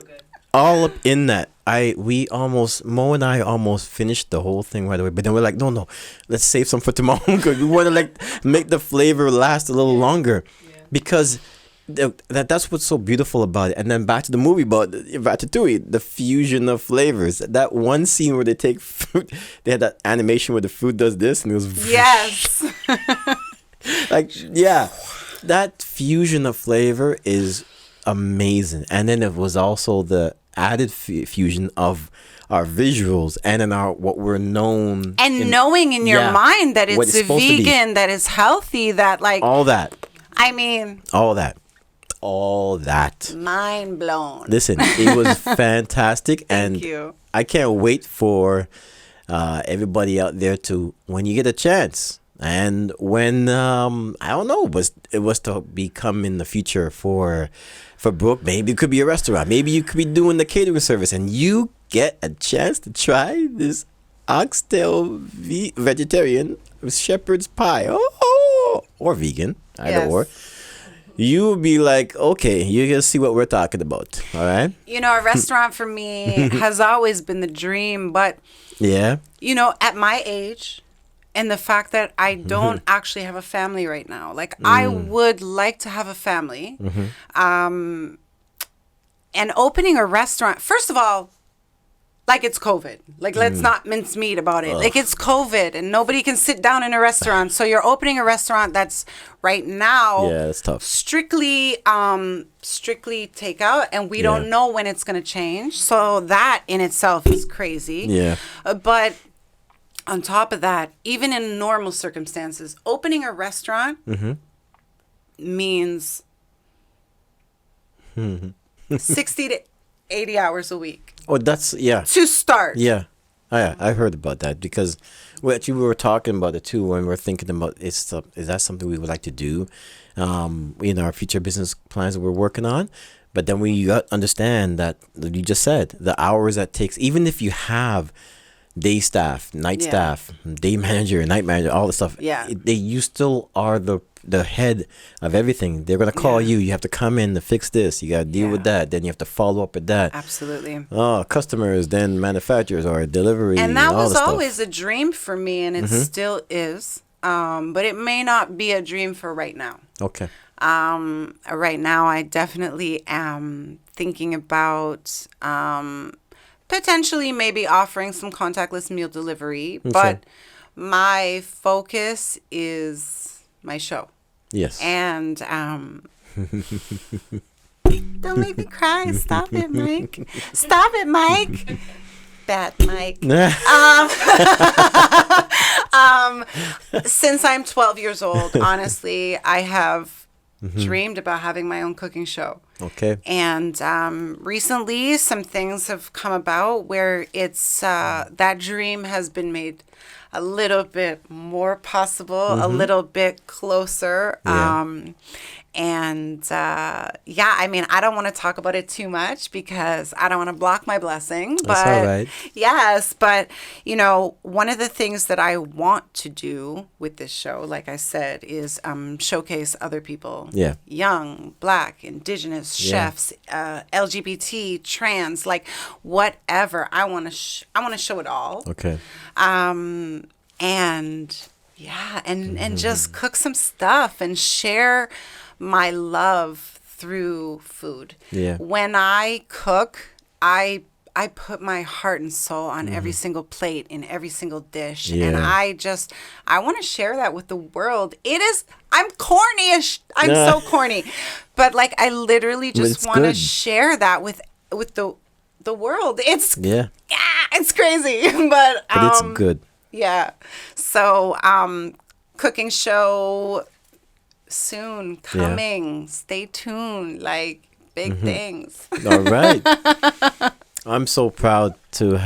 B: all up in that. Mo and I almost finished the whole thing right away, but then we're like, no, let's save some for tomorrow because we want to like make the flavor last a little longer, because that's what's so beautiful about it. And then back to the movie about Ratatouille, the fusion of flavors. That one scene where they take fruit, they had that animation where the fruit does this, and it was
A: yes,
B: like yeah, that fusion of flavor is amazing. And then it was also the added fusion of our visuals and in our what we're known
A: and knowing in your mind that it's a vegan, that it's healthy, that like
B: all that.
A: I mean,
B: all that.
A: Mind blown.
B: Listen, it was fantastic.
A: Thank you.
B: I can't wait for everybody out there to, when you get a chance, and when I don't know, it was to become in the future for Brooke. Maybe it could be a restaurant. Maybe you could be doing the catering service, and you get a chance to try this oxtail vegetarian shepherd's pie, or vegan, either or. You will be like, okay, you're going to see what we're talking about. All right.
A: You know, a restaurant for me has always been the dream. But,
B: yeah,
A: you know, at my age and the fact that I don't actually have a family right now, like I would like to have a family. And opening a restaurant, first of all, like it's COVID. Like, let's not mince meat about it. Like, it's COVID and nobody can sit down in a restaurant. So you're opening a restaurant that's right now
B: that's tough.
A: Strictly takeout, and we don't know when it's going to change. So that in itself is crazy.
B: Yeah.
A: But on top of that, even in normal circumstances, opening a restaurant means 60 to 80 hours a week.
B: Oh, that's
A: to start.
B: Yeah, I heard about that, because we were talking about it too when we're thinking about is that something we would like to do, in our future business plans that we're working on. But then we understand that you just said the hours that takes, even if you have day staff, night staff, day manager, night manager, all the stuff.
A: Yeah,
B: you still are the head of everything. They're gonna call you. You have to come in to fix this. You gotta deal with that. Then you have to follow up with that.
A: Absolutely.
B: Oh, customers, then manufacturers, or delivery.
A: And that was
B: all
A: always a dream for me, and it still is. But it may not be a dream for right now.
B: Okay.
A: Right now, I definitely am thinking about potentially maybe offering some contactless meal delivery, but my focus is my show.
B: Yes.
A: And don't make me cry. Stop it, Mike. Stop it, Mike. Bad Mike. Since I'm 12 years old, honestly, I have dreamed about having my own cooking show.
B: Okay.
A: And recently, some things have come about where it's that dream has been made a little bit more possible, a little bit closer. I mean, I don't want to talk about it too much because I don't want to block my blessing. But
B: that's all right.
A: Yes, but you know, one of the things that I want to do with this show, like I said, is showcase other people.
B: Yeah.
A: Young, Black, Indigenous chefs, LGBT, trans, like whatever. I want to show it all.
B: Okay.
A: And just cook some stuff and share my love through food. Yeah. When I cook, I put my heart and soul on every single plate, in every single dish. Yeah. And I want to share that with the world. I'm corny-ish. I'm so corny. But like, I literally just want to share that with the world. It's crazy. But
B: it's good.
A: Yeah. So, cooking show soon coming. Yeah. Stay tuned. Like, big things.
B: All right. I'm so proud to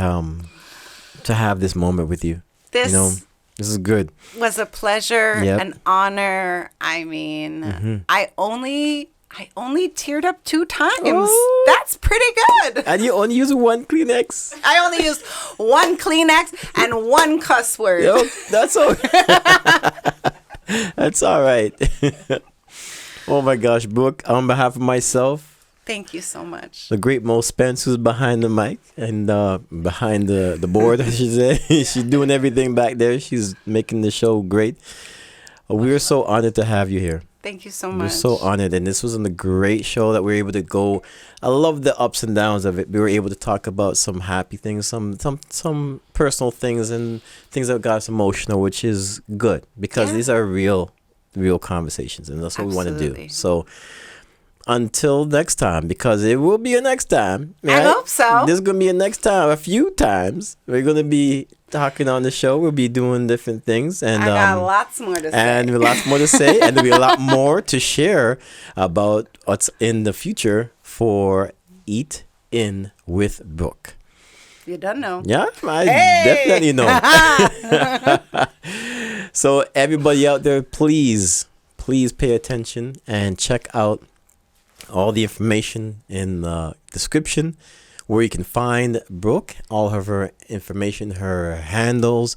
B: have this moment with you.
A: This
B: This is good.
A: Was a pleasure,
B: Yep.
A: an honor. I mean, I only teared up 2 times.
B: Oh.
A: That's pretty good.
B: And you only use one Kleenex.
A: I only used 1 Kleenex and 1 cuss word.
B: Yo, that's all. That's all right. Oh my gosh, Brooke, on behalf of myself,
A: Thank you so much.
B: the great Mo Spence, who's behind the mic and behind the board, I should say. She's doing everything back there. She's making the show great. We are so honored to have you here.
A: Thank you so
B: We're
A: much.
B: so honored, and this was a great show that we were able to go. I love the ups and downs of it. We were able to talk about some happy things, some personal things, and things that got us emotional, which is good because these are real conversations, and that's what we want to do. So until next time, because it will be a next time. Right?
A: I hope so.
B: There's going to be a next time, a few times. We're going to be talking on the show. We'll be doing different things. And
A: I got lots more to say.
B: And lots more to say. And there'll be a lot more to share about what's in the future for Eat In with Brooke.
A: You don't know.
B: Yeah, I definitely know. So everybody out there, please pay attention and check out all the information in the description where you can find Brooke, all of her information, her handles,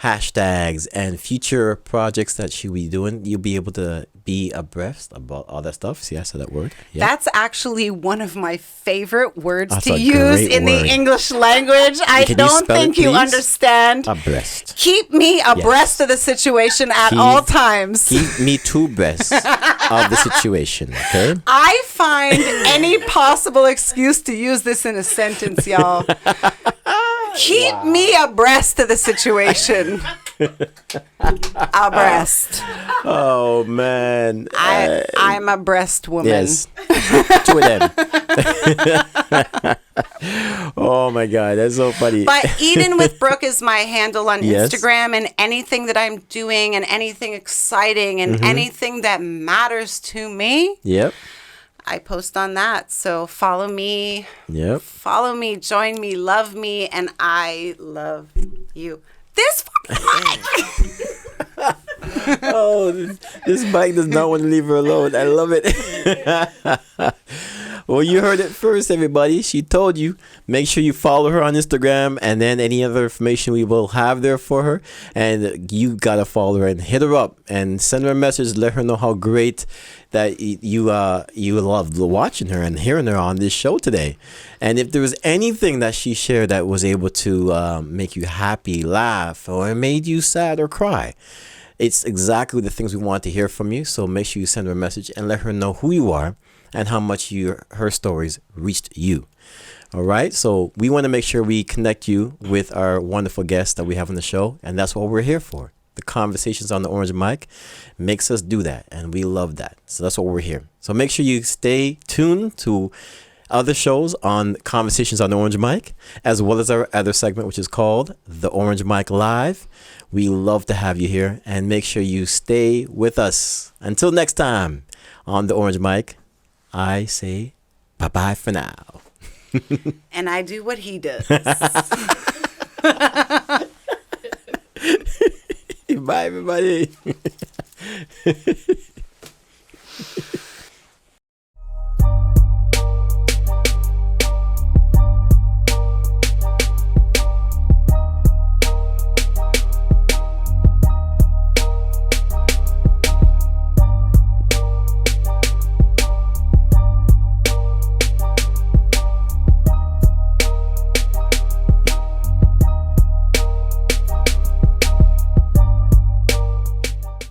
B: hashtags, and future projects that she'll be doing. You'll be able to be abreast about all that stuff. See, I said that word. Yeah.
A: That's actually one of my favorite words
B: That's
A: to
B: a
A: use
B: great
A: in
B: word.
A: the English language. I
B: Can you
A: don't
B: spell it,
A: think you
B: please?
A: understand.
B: Abreast.
A: Keep me abreast of the situation at all times.
B: Keep me two breasts of the situation, okay?
A: I find any possible excuse to use this in a sentence, y'all. Keep me abreast of the situation. Abreast.
B: Oh, man.
A: I'm a breast woman.
B: Yes. 2 of them. Oh, my God. That's so funny.
A: But Eden with Brooke is my handle on
B: Yes.
A: Instagram, and anything that I'm doing and anything exciting and anything that matters to me,
B: Yep.
A: I post on that. So follow me,
B: Yep.
A: join me, love me, and I love you. This fucking mic.
B: Oh, this bike does not want to leave her alone. I love it. Well, you heard it first, everybody. She told you. Make sure you follow her on Instagram, and then any other information we will have there for her. And you gotta follow her and hit her up and send her a message. Let her know how great that you loved watching her and hearing her on this show today. And if there was anything that she shared that was able to make you happy, laugh, or made you sad or cry, it's exactly the things we want to hear from you. So make sure you send her a message and let her know who you are and how much her stories reached you. All right. So we want to make sure we connect you with our wonderful guests that we have on the show. And that's what we're here for. The conversations on the Orange Mic makes us do that. And we love that. So that's what we're here. So make sure you stay tuned to other shows on Conversations on the Orange Mic, as well as our other segment, which is called The Orange Mic Live. We love to have you here, and make sure you stay with us. Until next time on The Orange Mic, I say bye-bye for now.
A: And I do what he does.
B: Bye, everybody.